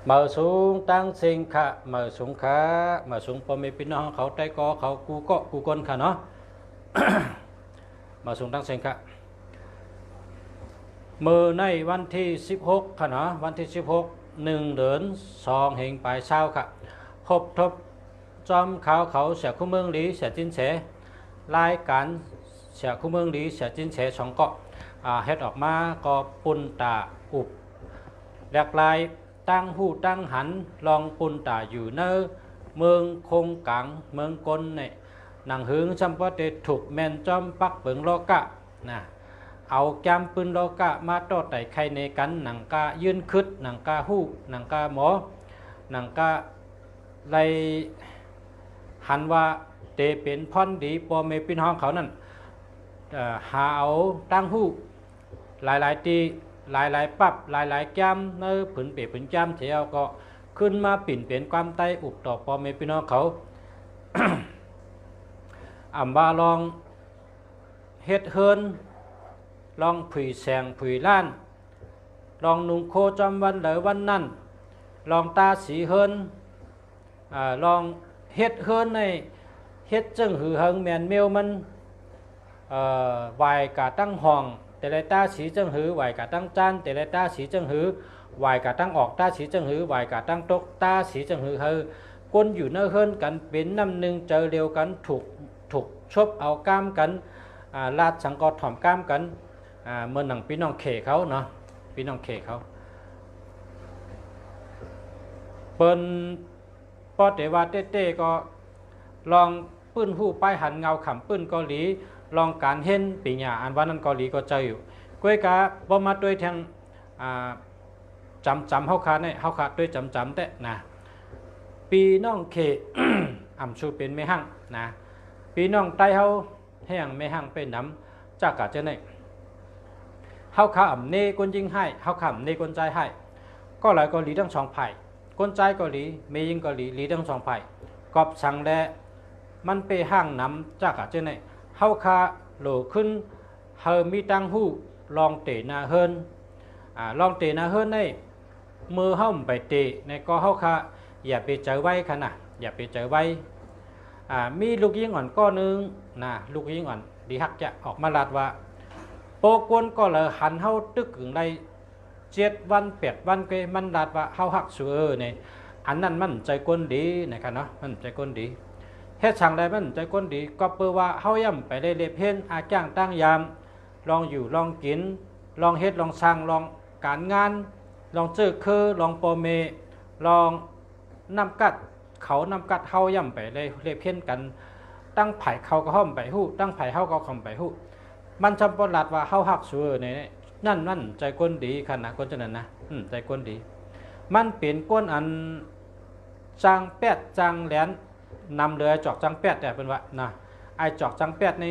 mở xuống tăng sinh khả mở xuống khá mở xuống bom mê pin nóเขาtay cóเขาcú cọ cú con khả nó mở xuống tăng sinh khảมือในวันที่16ค่ะเนาะวันที่16 1 เดือน2 เฮงปลายเช้าค่ะพบทบจอมเขาเสียคู่เมืองหลีเสียจินเสรายการเสียคู่เมืองหลีเสียจินเสสองเกาะเฮ็ดออกมาก็ปุ่นตาอุบแหลกลายตั้งหูตั้งหันลองปุ่นตาอยู่เนอเมืองคงกังเมืองกลเนี่ยหนังหึงจำว่าเดถูกแมนจอมปักเปิงโลกะนะเอาแกมปืนโลกะมาต่อไต่ไข่ในกันหนังกายืนคึดหนังกาหู้หนังกาหมอหนังกาไลหันว่าเตเป็นพอนดีปอเมปินห้องเขานั่นหาเอาตั้งหู้หลายตีหลายปับหลายแก้มเนื้อผืนเปียผืนแก้มเที่ยวก็ขึ้นมาปิ่นเปลี่ยนความไตอุบต่อปอเมปินห้องเขา อ่ำบาลองเฮ็ดเฮินลองผุยแสงผุยล้านลองนุ่งโคจำวันเหลือวันนั่นลองตาสีเฮินลองเฮ็ดเฮินในเฮ็ดจึงหือเฮิงแมนเมลมันไหวกะตั้งห้องแต่ละตาสีจึงหือไหวกะตั้งจานแต่ละตาสีจึงหือไหวกะตั้งออกตาสีจึงหือไหวกะตั้งตกตาสีจึงหือเฮอคนอยู่เนื้อเฮินกันเป็นน้ำหนึ่งเจอเร็วกันถูกชบเอาก้ามกันลาดสังกอดถ่อมก้ามกันเมื่อหนังพี่น้องเขเขาเนาะพี่น้องเขเขาเปิ้นปอเตว่าเต้ก็ลองปื้นหู้ป้ายหันเงาขำปื้นเกาหลีลองการเห็นปีหยาอันว่านั้นเกาหลีก็เจออยู่ก้วยกะบ่มาด้วยทางจำเฮาคาเนี่ยเฮาคาด้วยจำแต่นะปีน้องเข อ่ำชูเป็นไม่หั่งนะปีน้องไตเฮาแห้งไม่หั่งเป็นน้ำจากกะเจเนี่ยเฮาขาอ่ำเนคนยิงให้เฮาขาอ่ำเนคนใจให้ก็หลายเกาหลีทั้งสองฝ่ายคนใจเกาหลีเมยิงเกาหลีหลีทั้งสองฝ่ายกอบสั่งแลมันไปห้างน้ำจากกะเจเนี่ยเฮาขาโหลขึ้นเฮอมีตังหู้ลองเตะนาเฮินลองเตะนาเฮินในมือเฮาไปเตะในก็เฮาขาอย่าไปเจอไว้ขนาดอย่าไปเจอไว้มีลูกยิงอ่อนก้อนนึงนะลูกยิงอ่อนดีฮักจะออกมาลาดว่าโปกวนก็เลยหันเฮาตึกถึงได้7 วัน8 วันก็มันลาดว่าเฮาฮักสัวเนี่ยอันนั้นมันใจก้นดีนะครับเนาะมันใจก้นดีเฮ็ดสั่งได้มันใจก้นดีก็เพื่อว่าเฮาย่ำไปได้เล็บเห็นอาจ้างตั้งยามลองอยู่ลองกินลองเฮ็ดลองสร้างลองการงานลองเจอคือลองโปเมลองนำกัดเขานำกัดเฮาย่ำไปเลยเล็บเห็นกันตั้งไผ่เขาก็ห้อมไปหู้ตั้งไผ่เฮาก็คอมไปหู้มันจำปนหลัดว่าเฮาฮักสัวเนี่ยนั่นใจก้นดีขนาดก้นจะนั่นนะใจก้นดีมันเปลี่ยนก้นอันจังแปดจังแหลนนำเรือจอกจังแปดแต่เป็นว่านะไอจอกจังแปดใน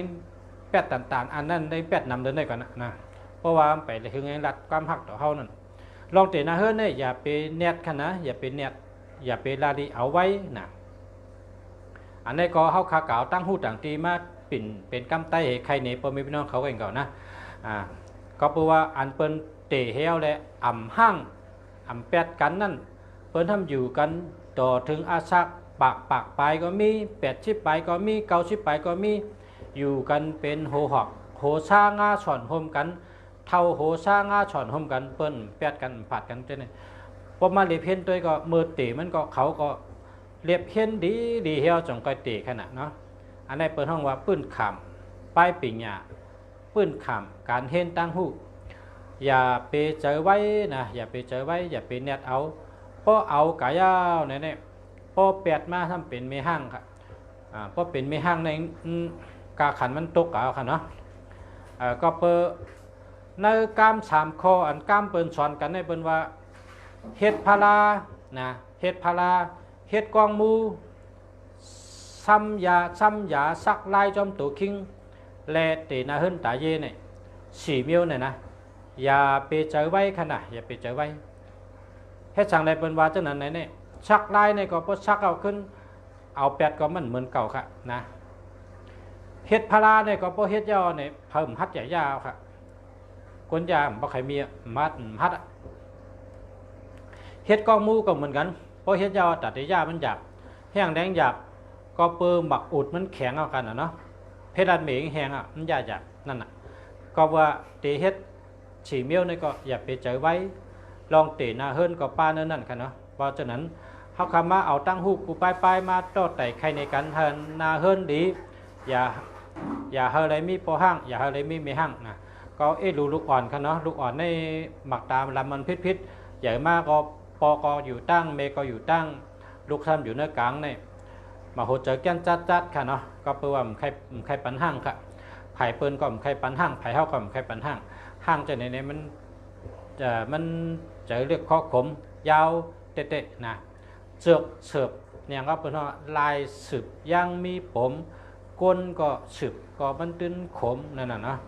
แปดต่างๆอันนั้นได้แปดนำเดินได้ก่อนนะเพราะว่าไปเลยคือไงรัดความหักต่อเฮานั่นลองเตะนะเฮ้ยเนี่ยอย่าไปเน็ตขนาดอย่าไปเน็ตอย่าไปลาดีเอาไว้นะอันนี้ก็เฮาขาเก่าตั้งหูต่างตีมาปิ่นเป็นกำไตใครเนี่ยพอมีพี่น้องเขาเองก่อนนะก็เพราะว่าอันเปิ้นเตะเฮวและอ่ำห้างอ่ำแปดกันนั่นเปิ้นทำอยู่กันต่อถึงอาชักปากไปก็มี80ไปก็มี90ไปก็มีอยู่กันเป็นโหหอกโหซ่างาฉ่อนห่มกันเท่าโหซ่างาฉ่อนห่มกันเปิ้นแปดกันผัดกันเจ้าเนี่ยพอมาเลียบเห็นตัวก็มือเตะมันก็เขาก็เลียบเห็นดีเฮวจงก็เตะขนาดเนาะอันนี้เปิ้นห้องว่าปื้นขำป้ายปิ่งหยาปื้นขำการเห็นตั้งหูอย่าไปเจอไว้นะอย่าไปเจอไว้อย่าไปเน็ตเอาเพราะเอากายาวเนี่ยพอแปดมาทำเป็นไม่ห้างครับพอเป็นไม่ห้างในกาขันมันตกเอาค่ะเนาะก็เปิดในกาม3 ข้ออันกามเปิ้นสอนกันในเปิ้นว่าเฮ็ดพารานะเฮ็ดพาราเฮ็ดกองมูซ้ำยาซักลายจอมตัวคิงแลเตนะเฮิรนตาเยเนี่ย4 มิลเนี่ยนะอย่าไปเจอไว้ขนาดอย่าไปเจอไว้เฮ็ดสั่งใดเปิ้นว่าจังนั้นเนี่ยชักลายเนี่ยก็พอชักเอาขึ้นเอาแปดก็มันเหมือนเก่าค่ะนะเฮ็ดพาราเนี่ยก็พอเฮ็ดยาวเนี่ยเพิ่มฮัดใหญ่ยาวค่ะคนยาบ่ใครมีมัดฮัด เฮ็ดกองมูก็เหมือนกันเพราะเฮ็ดยาวตัดได้ยามันหยาบแห้งแดงหยาบก็เปิ่มหมักอุดมันแข็งเอากันเนาะเพชรอันเหม่งแห้งมันหยาบนั่นน่ะก็ว่าเตเฮ็ดฉีเมียวนี่ก็อย่าไปเจอไว้ลองเตะนาเฮิรนก็ป้านั่นกันเนาะเพราะฉะนั้นเขาคำมาเอาตั้งหูกูไปมาต่อแต่ใครในกันเฮิรนาเฮิรนดีอย่าเฮอะไรมีปอห้างอย่าเฮอะไรมีไม่ห้างนะก็ลูกอ่อนกันเนาะลูกอ่อนในหมักตามลำมันพิษใหญ่มากก็ปอก็อยู่ตั้งเมก็อยู่ตั้งลูกทำอยู่เนื้อกลางเนี่ยมาโหเจอแก้นจัดค่ะเนาะก็เปิ่มใครปันห้างค่ะไผ่เปิ้นก็ใครปันห้างไผ่เฮาก็ใครปันห้างห้างจะในมันจะเรียกข้อขมยาวเตะนะเสือบเนี่ยก็เป็นว่าลายสืบยังมีผมก้นก็สืบก็มันตื้นขมนั่นน่ะเนาะ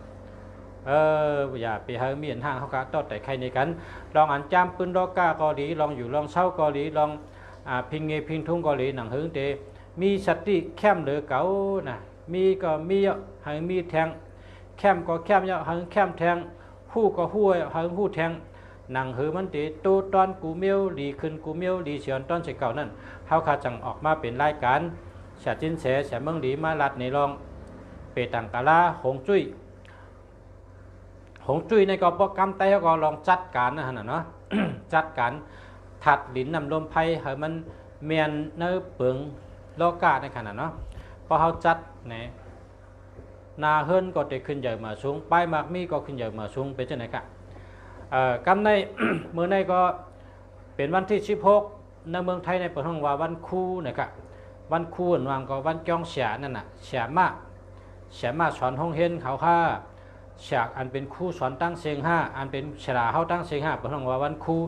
อย่าไปเฮามีอันห้างเขาก็ต่อแต่ใครในกันลองอันจามปืนดอกกาเกาหลีลองอยู่ลองเศร้าเกาหลีลองพิงเงพิงทุ่งเกาหลีหนังหึงเตมีสติแคมหรือเก๋านะมีก็มีหังมีแทงแคมก็แคมเยอะหังแคมแทงหู้ก็หู้หังหู้แทงหนังหือมันตีตูตอนกูเมียวดีขึ้นกูเมียวดีเฉียนตอนเสเก่านั่นเฮาขาจังออกมาเป็นรายการฉาจินแสเมืองดีมาลัดในรองเปตังกาลาหงจุ้ยในก็โปรแกรมไต้เขาก็ลองจัดการนะฮะเนาะ จัดการถัดดินนำลมไผ่ให้มันเมียนเนื้อเปลืองโลกาในขนาดเนาะพอเขาจัดเนี่ยนาเฮิรนก็จะขึ้นใหญ่มาสูงป้ายมากมีก็ขึ้นใหญ่มาสูงเป็นจังไหนกันกำใน เมื่อในก็เป็นวันที่16ในเมืองไทยในประเทศว่าวันคู่นะครับวันคู่วางก็วันจ้องเสียนั่นน่ะเสียมาสอนห้องเฮนเขาค่าฉากอันเป็นคู่สอนตั้งเสียง5อันเป็นฉลาเข้าตั้งเสียง5ประเทศว่าวันคู่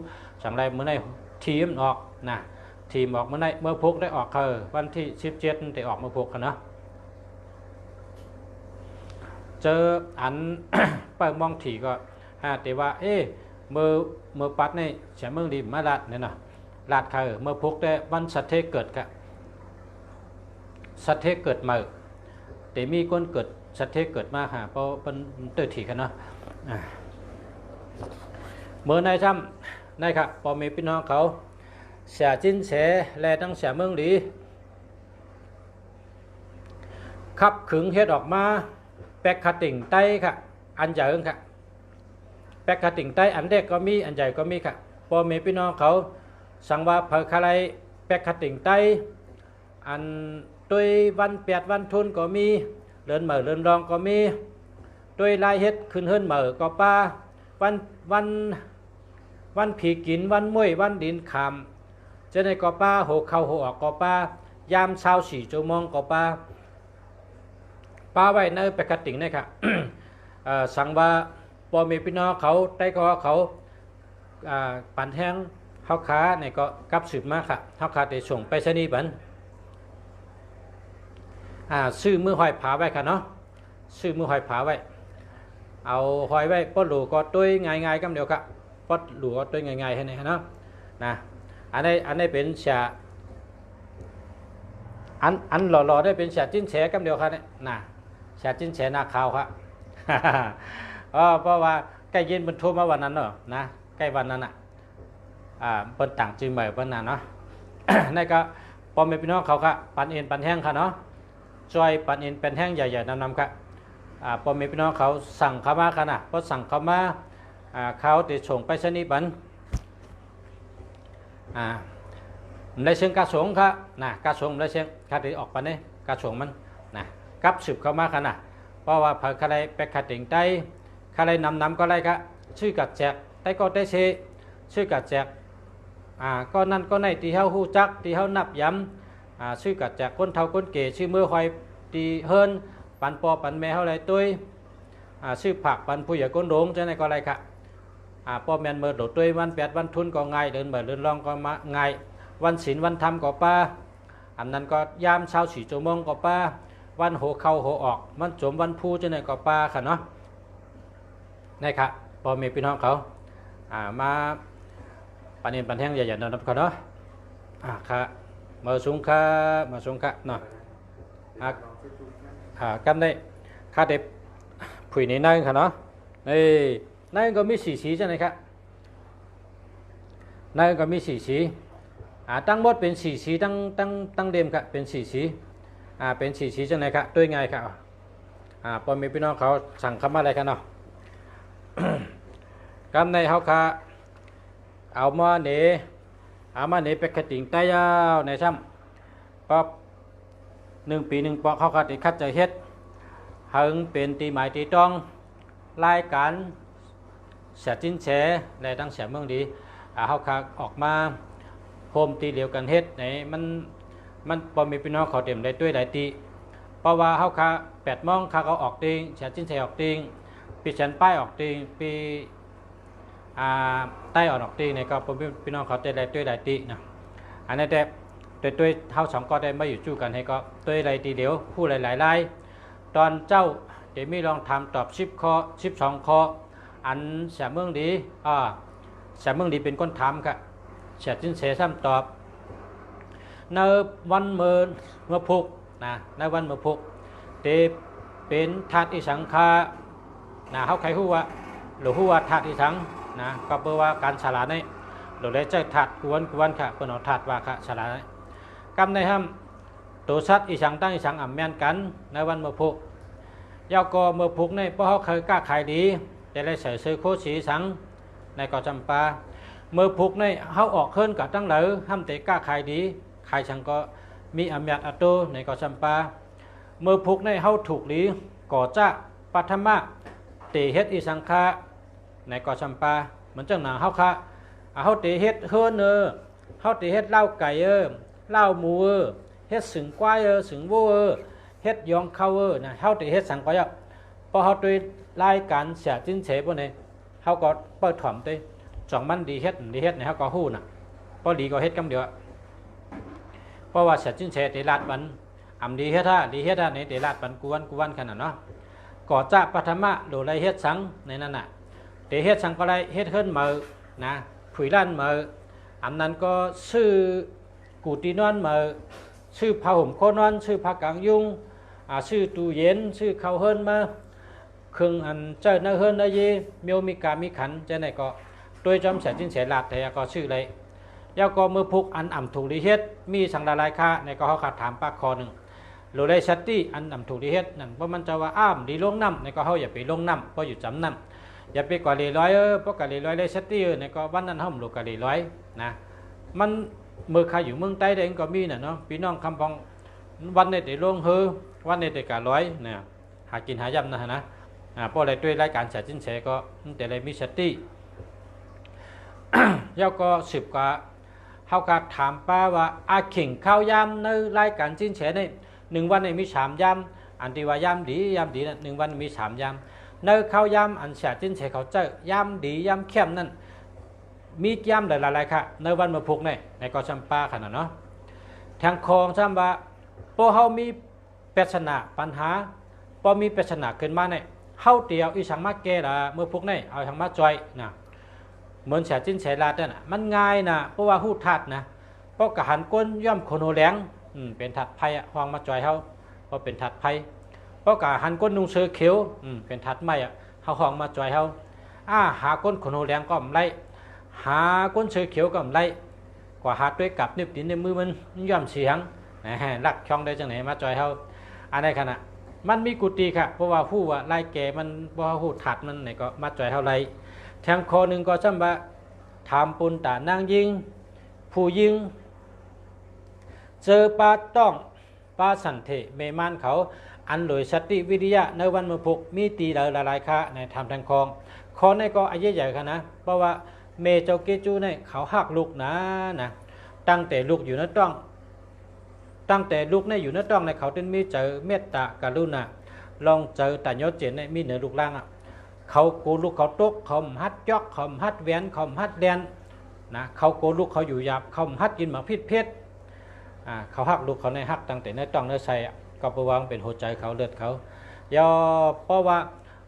สังไรเมื่อในทีมออกนะทีมออกเมื่อในเมื่อพกได้ออกวันที่17ได้ออกเมื่อพกกันเนาะเจออัน เปิดมองถี่ก็แต่ว่าเมื่อปัดในเสียเมืองดีมาลาดเนี่ยนะลาดเมื่อพกได้วันสัตเทเกิดกะสัตเทเกิดมาแต่มีคนเกิดสัตเทเกิดมาเพราะเป็นเติร์ถี่กันเนาะเมื่อในถ้ำในครับพอมีพี่น้องเขาเสียจินเสแลตั้งเสียเมืองดีขับขึงเฮ็ดออกมาแปกขัดติ่งไตค่ะอันใหญ่ค่ะแปกขัดติ่งไตอันเด็กก็มีอันใหญ่ก็มีค่ะพอมีพี่น้องเขาสั่งว่าเผยอะไรแปกขัดติ่งไตอันด้วยวัน8วันทุนก็มีเดินเหม่อเดินรองก็มีด้วยลายเฮ็ดขึ้นเฮิรนเหม่อก็ป้าวันผีกินวันม้วยวันดินขามจะในก็ป้าโหเข้าโหออกก็ป้ายามเช้า4 ชั่วโมงก็ป้าไว้ในแปกติ่งนี่ค่ะ สั่งว่าพอมีพี่น้องเขาได้ก็เขาปั่นแห้งเขาค้าเนี่ยก็กลับสืบมาค่ะเขาค้าได้ส่งไปสนีบันซื้อมือหอยผาไว้ค่ะเนาะซื้อมือหอยผาไว้เอาหอยไว้ปอดหลูก็ตัวง่ายๆกันเดียวค่ะปอดหลูก็ตัวง่ายๆให้เนี่ยเนาะนะอันนี้เป็นฉาอันหล่อๆได้เป็นฉาจิ้นแฉกันเดียวค่ะเนี่ยนะฉาจิ้นแฉนาขาวครับ เพราะว่าใกล้เย็นบรรทุกมาวันนั้นเนาะนะใกล้วันนั้นเปิ้นต่างจื่อใหม่เปิ้นน่ะเนาะ นี่ก็พอแม่พี่น้องเขาค่ะปันเอ็นปันแห้งค่ะเนาะจอยปันเอ็นเป็นแห้งใหญ่ๆนำค่ะพอแม่พี่น้องเขาสั่งเข้ามาค่ะนะพอสั่งเข้ามาเขาติดส่งไปสนีบันในเชิงกระสงค่ะนะกระสงในเชิงคดีออกไปเนี่ยกระสงมันนะกับสืบเข้ามาค่ะนะเพราะว่าเผยอะไรไปขัดติ่งไตอะไรนำก็อะไรก็ชื่อกัดแจกไตก็ได้เชชื่อกัดแจกก็นั่นก็ในตีเฮาฮู้จักตีเฮานับย้ำชื่อกัดแจกคนเฒ่าคนเก๋ชื่อมือหอยตีเฮิรนปันปอปันแม่เฮาไรตุ้ยชื่อผักปันผู้ใหญ่ก้นหลงจะในก็อะไรค่ะปอแมนเมื่อโดดตุ้ยวัน8วันทุนก็ง่ายเดินเมื่อเดินลองก็มาง่ายวันศีลวันธรรมก็ป้าอันนั้นก็ยามเช้า4 ชั่วโมงก็ป้าวันโหเข้าโหออกวันจมวันพูจะในก็ป้าค่ะเนาะนี่ค่ะพอมีพี่น้องเขามาปันเอ็นปันแห้งใหญ่ๆนะครับเขาเนาะค่ะมาสูงค่ะเนาะกันได้ค่าเด็บผุยในนั่งค่ะเนาะนี่นั่นก็มีสีใช่ไหมครับ นั่นก็มี4สีตั้งหมดเป็น4สีตั้งเดิมครับเป็น4สีเป็น4สีจังไหนครับด้วยไงครับพอมีพี่น้องเขาสั่งคำอะไรกันเนาะ กำในเขาค่ะเอามาเนไปกระติ่งใต้ยาวในซ้ำป๊อบ1 ปี 1 ปอกเขาก็ติคัดใจเฮ็ดหึงเป็นตีหมายตีต้องรายการเสียจิ้นแฉในตั้งเสียเมืองดีเขาค่ะออกมาโฮมตีเหลียวกันเฮ็ดไหนมันพอมีพี่น้องเขาเต็มได้ด้วยหลายตีเพราะว่าเขาค่ะ8 โมงเขาออกติงเสียจิ้นแฉออกติงปีฉันป้ายออกติงปีใต้ออกติงเนี่ยก็พอมีพี่น้องเขาได้ได้ด้วยหลายตีนะอันนี้แต่ด้วยเท่า2ก็ได้ไม่อยู่จู้กันให้ก็ด้วยหลายตีเดียวผู้หลายๆรายตอนเจ้าเดี๋ยวมีลองทำตอบ10 ข้อ12 ข้ออันเสียเมืองดีเสียเมืองดีเป็นคนทำครับเสียจิ้นเสียซ้ำตอบในวันเมื่อพุกนะในวันเมื่อพุกเตเป็นธาตุอิสังคาเขาใครหัวหรือหัวธาตุอิสังนะก็แปลว่าการฉลาดนี่หรือได้ใจธาตุกวนค่ะเป็นเอาธาตุว่าค่ะฉลาดกำในห้ามตัวสัตว์อิสังตั้งอิสังอ่ำแม่นกันในวันเมื่อพุกยาวก็เมื่อพุกนี่เพราะเขาเคยกล้าขายดีแต่ได้ใส่เสื้อโคสีสังในเกาะจำปาเมื่อพุกนี่เขาออกขึ้นกับตั้งเหลอห้ามเตะกล้าขายดีขายชังก็มีอำนาจอัตโตในเกาะจำปาเมื่อพุกนี่เขาถูกหลีก่อจ้าปัทมะเตะเฮ็ดอิสังคาในเกาะจำปาเหมือนจังหนังเขาค่ะเขาเตะเฮ็ดเฮิร์นเขาเตะเฮ็ดเล่าไก่เล่าหมูเฮ็ดสึงกวายสึงวัวเฮ็ดยองเข้านะเขาเตะเฮ็ดสังก็ยับพอเขาโดยรายการเสียจิ้นเฉยพวกนี้เขาก็เปิดถ่อมตัวจ่องมันดีเฮ็ดเนี่ยเขาก็หู้น่ะพอดีก็เฮ็ดกำเดียวเพราะว่าเสียจิ้นเฉยเตะลาดบันดีเฮ็ดในเตะลาดบันกวนขนาดเนาะก่อจ้าปัทมะโดไรเฮ็ดสังในนั้นน่ะเตะเฮ็ดสังก็ไรเฮ็ดเฮิรนมือนะผุยล้านมือนั้นก็ชื่อกูตีนอนมือชื่อผ้าห่มโคนอนชื่อผ้ากางยุงชื่อตู้เย็นชื่อข้าวเฮิรนมาเครื่องอันเจ้าเนื้อเฮิรนได้ยีเมียวมีกามีขันจะไหนก็โดยจำเสียจิ้นเสียหลัดแต่ก็ชื่อเลยยาวก็มือพุกอันอ่ำถูกดีเฮ็ดมีสังดาลายค่าในก็เขาขาดถามปากคอหนึ่งโลได้ชัตตี้อันอ่ำถูกดีเฮ็ดนั่นเพราะมันจะว่าดีลงน้ำในก็เขาอย่าไปลงน้ำเพราะอยู่จำน้ำอย่าไปกว่าลีร้อยเพราะกว่าลีร้อยได้ชัตตี้ในก็วันนั้นห้องลูกกว่าลีร้อยนะมันเมื่อใครอยู่เมืองใต้เองก็มีน่ะเนาะพี่น้องคำพองวันในแต่ลงวันในแต่การ้อยเนี่ยหากินหายำนะเพราะอะไรด้วยรายการเสียจิ้นเสียก็แต่อะไรมีชัตตี้ยาวก็สืบก็เขาก็ถามป้าว่าขิงข้าวยำในรายการจิ้นเฉยนี่1 วันมี3 ยำอันที่ว่ายำดีนั่น1 วันมี3 ยำในข้าวยำอันเสียจิ้นเฉยเขาเจอยำดียำเข้มนั่นมียำหลายๆค่ะในวันมาพุกในเกาะจำปาขนาดเนาะทางคลองซ้ำว่าพอเขามีปัญหาพอมีปัญหาขึ้นมาเขาเตียวอีสังมาแก่ละเมื่อพุกเอาทางมาจอยนะเหมือนเสียจิ้นเสียลาดน่ะมันง่ายนะเพราะว่าหู้ทัดนะเพราะกะหันก้นย่อมโคโนแหลงเป็นทัดไผ่ห้องมาจอยเขาเพราะเป็นทัดไผ่เพราะกะหันก้นนุ่งเสื้อเขียวเป็นทัดไม้เขาห้องมาจอยเขาหาก้นโคโนแหลงก็ไม่หาก้นเสื้อเขียวก็ไม่กว่าหาด้วยกับนิบตินในมือมันย่อมเสียงลักช่องได้จังไหนมาจอยเขาอันในขณะมันมีกุฏิค่ะเพราะว่าผู้ว่าไล่แก่มันเพราะว่าหู้ทัดมันไหนก็มาจอยเท่าไรแทงคอหนึ่งก็จำว่าถามปุนตานางยิงผู้ยิงเจอปลาต้องปลาสันเทเมมันเขาอันโดยสติวิทยาในวันมือพุกมีตีหลายๆค่ะในทำแทงคองคอในก็อายุใหญ่ค่ะนะเพราะว่าเมเจ้าเกจูในเขาหักลูกนะตั้งแต่ลูกอยู่นั่นต้องตั้งแต่ลูกในอยู่นั่นต้องในเขาเป็นมีเจอเมตตากรุณาลองเจอแต่ยศเจนในมีเหนือลูกล่างเขาโกลูกเขาตกเขาฮัดยอกเขาฮัดแหวนเขาฮัดแดนนะเขาโกลูกเขาอยู่หยาบเขาฮัดกินหมากพิษเพชรเขาหักลูกเขาในหักตั้งแต่ในต้องในใส่ก็ประวังเป็นหัวใจเขาเลือดเขาย่อเพราะว่า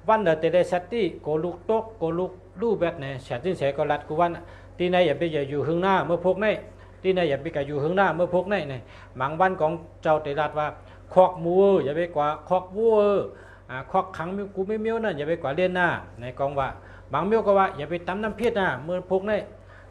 วันเดอร์เตเลสตี้โกลูกตกโกลูกดูแบบไหนเสียจิ้นเสียก็รัดกูวันที่ไหนอย่าไปอยู่ข้างหน้าเมื่อพกในที่ไหนอย่าไปอยู่ข้างหน้าเมื่อพกในบางวันของเจ้าเตลัดว่าคอกมัวอย่าไปกว่าคอกวัวคอกขังกูไม่เมี้ยวนั่นอย่าไปกว่าเลียนหน้าในกองว่าบางเมี้ยวก็ว่าอย่าไปตำน้ำพิษนะเมื่อพกใน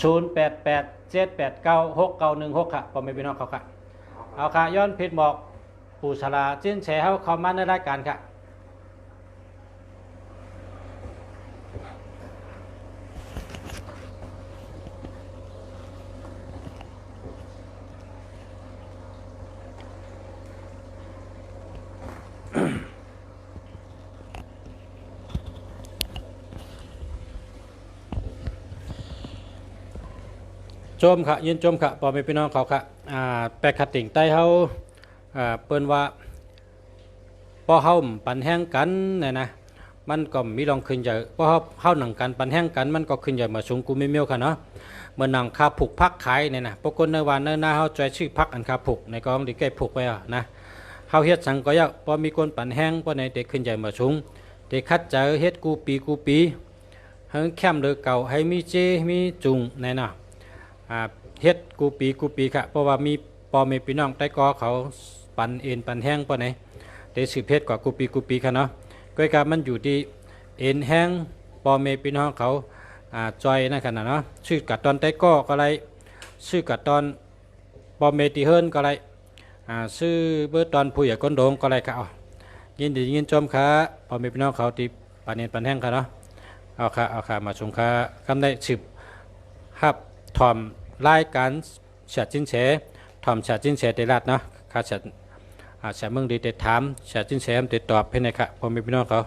0887896916ค่ะพ่อแม่พี่น้องเขาค่ะเอาค่ะย้อนผิดบอกปู่สลาจิ้นแฉเฮาเข้ามาในรายการค่ะโจมค่ะยินโจมค่ะพ่อแม่พี่น้องเขาค่ะแปลกขัดติ่งใต้เฮาเปิ้นว่าพอเฮาปันแห้งกันเนี่ยนะมันก็มีลองขึ้นใหญ่พอเฮาหนังกันปันแห้งกันมันก็ขึ้นใหญ่มาสูงกูไม่เมียวค่ะเนาะเมื่อหนังคาผูกพักขายเนี่ยนะปกติในวันในหน้าเฮาใจชื่อพักอันคาผูกในกองที่แก้ผูกไว้อ่ะนะเฮาเฮ็ดสังก็ยากพอมีคนปันแห้งพอในเด็กขึ้นใหญ่มาสูงเด็กคัดเจอเฮ็ดกูปีให้แคมเดือเก่าให้มีเจมีจุงในน่ะเฮ็ดกูปีค่ะเพราะว่ามีปอเมพี่น้องใต้กอเขาปันเอ็นปันแห้งปอไหนได้สืบเพชรกว่ากูปีค่ะเนาะก็การมันอยู่ที่เอ็นแห้งปอเมพี่น้องเขาจอยนั่นขนาดเนาะชื่อกัดตอนใต้กอก็ไรชื่อกัดตอนปอเมตีเฮิรนก็ไรชื่อเบอร์ตอนผู้ใหญ่ก้นโดงก็ไรค่ะยินดียินชมค่ะปอเมพี่น้องเขาที่ปันเอ็นปันแห้งค่ะเนาะเอาค่ะมาชมค่ะคำได้สืบฮับทอมรายการฉาจิ้นเฉทอมฉาจิ้นเฉได้รัดเนาะข้าฉาเมืองดีเด็ดถามฉาจิ้นเฉมติดตอบให้ในค่ะผมมีพี่น้องเขา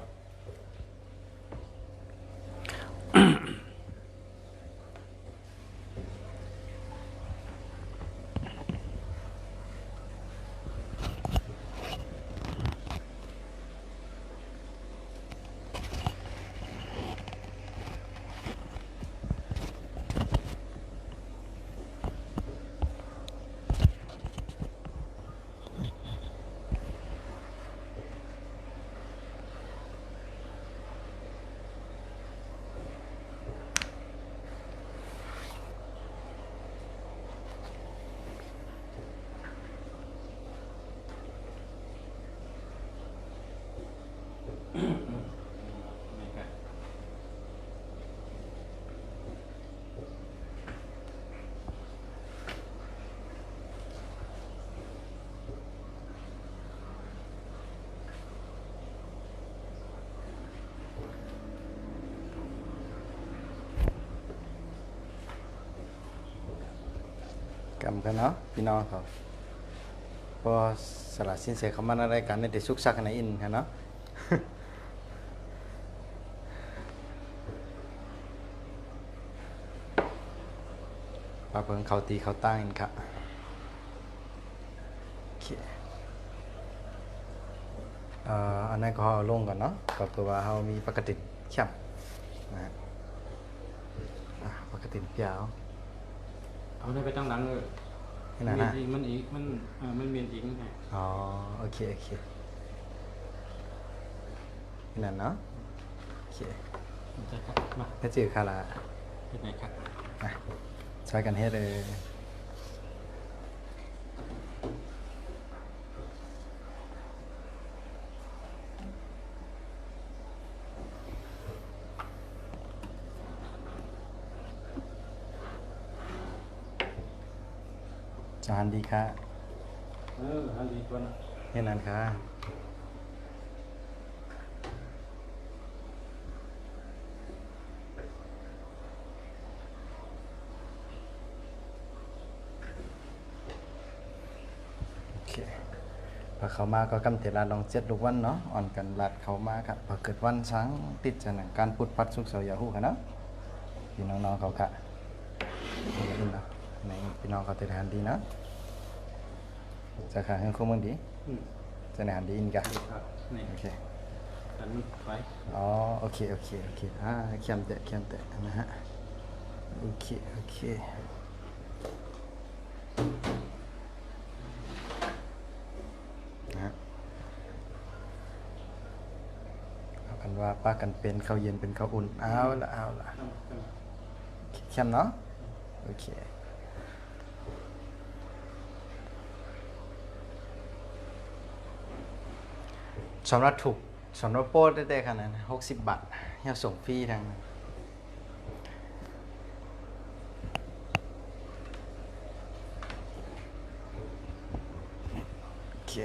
กำกันเนาะพี่น้องเขาพอสละสินเสียเขามาในรายการในเด็กสุกซักในอินค่ะเนาะ ปาเพิงเขาตีเขาตั้งอินค่ะโอเคอันนั้นก็เอาลงก่อนเนาะก็คือว่าเขามีปกติเข้มนะฮะปกติเปล่า เอาได้ไปตั้งหลังเลย นี่นะ มันอีกมันเมียนอีกไง อ๋อโอเคนี่นั่นเนาะโอเค ใช่ครับมา ถ้าจืดคารา เป็นไงครับ ช่วยกันเฮ็ดเลยจานดีค่ะ อันดีตัวนะ นี่นั่นค่ะโอเคพอเขามาก็กำเตลาลองเจ็ดลูกวันเนาะอ่อนกันลัดเขามาครับพอเกิดวันช้างติดจะหนังการพุดพัดสุกเสาร์ยาหูค่ะเนาะพี่น้องๆเขาค่ะนี่ก็ดีเนาะในพี่น้องเขาเตะหันดีเนาะจะขาให้คุ้มมึงดีจะในหันดีนี่กะ นี่ โอเค กันมันไป อ๋อโอเคเขียมเตะนะฮะโอเคนะฮะเอากันว่าป้ากันเป็นข้าวเย็นเป็นข้าวอุ่นเอาละเข้มเนาะโอเคสำหรับถูกสำหรับโป้ได้ขนาดนั้น60 บาทเราส่งฟรีทาง เค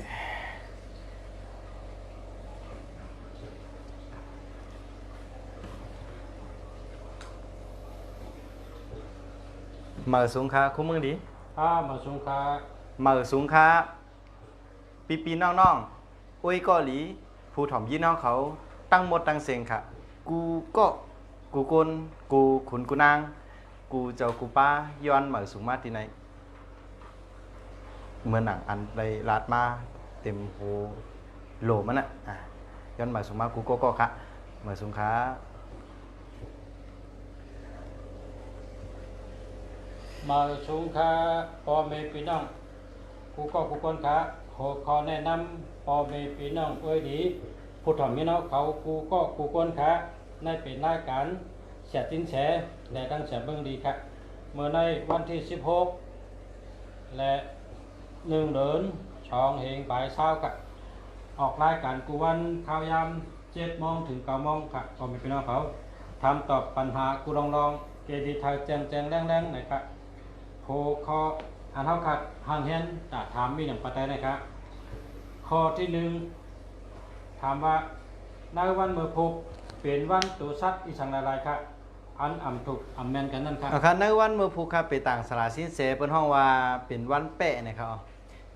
มาสูงค่าคุ้มมือดี ถ้ามาสงครา มาสูงค่าปีน้องๆอุ้ยเกาหลีผู้ถ่อมยี่น้องเขาตั้งหมดตั้งเสียงค่ะกูก็กูกลกูขุนกูนางกูเจ้ากูป้าย้อนมาสูงมาที่ไหนเมื่อหนังอันไปลาดมาเต็มโหโหลมันอ่ะย้อนมาสูงมากูก็ค่ะมาสูงค่า มาสงคราพ่อแม่พี่น้องกูก็กูคนขาขอแนะนำพ่อแม่พี่น้องเอ้ยดีผู้ถ่อมพี่น้องเขากูก็กูคนขาในเป็นรายการเสียตินแฉและดังเสียเบิ่งดีครับเมื่อในวันที่16และ1เดือน2เหงบ่ายเช้าครับออกรายการกูวันข่าวยาม7 โมงถึง 9 โมงครับพ่อแม่พี่น้องเขาทำตอบปัญหากูลองเกดีไทยแจงแรงๆนะครับโคข้ออ่านเท่าขัดห่างเห็นจะถามมีอย่างปัจจัยนะครับข้อที่1ถามว่าในวันเมื่อพบเป็นวันตัวสัตว์อีสังหลายๆครับอันอ่ำถูกอ่ำแม่นกันนั่นครับ ครับในวันเมื่อภูคาไปต่างสลาสินเสเปิ้นห้องว่าเป็นวันแปะนะครับ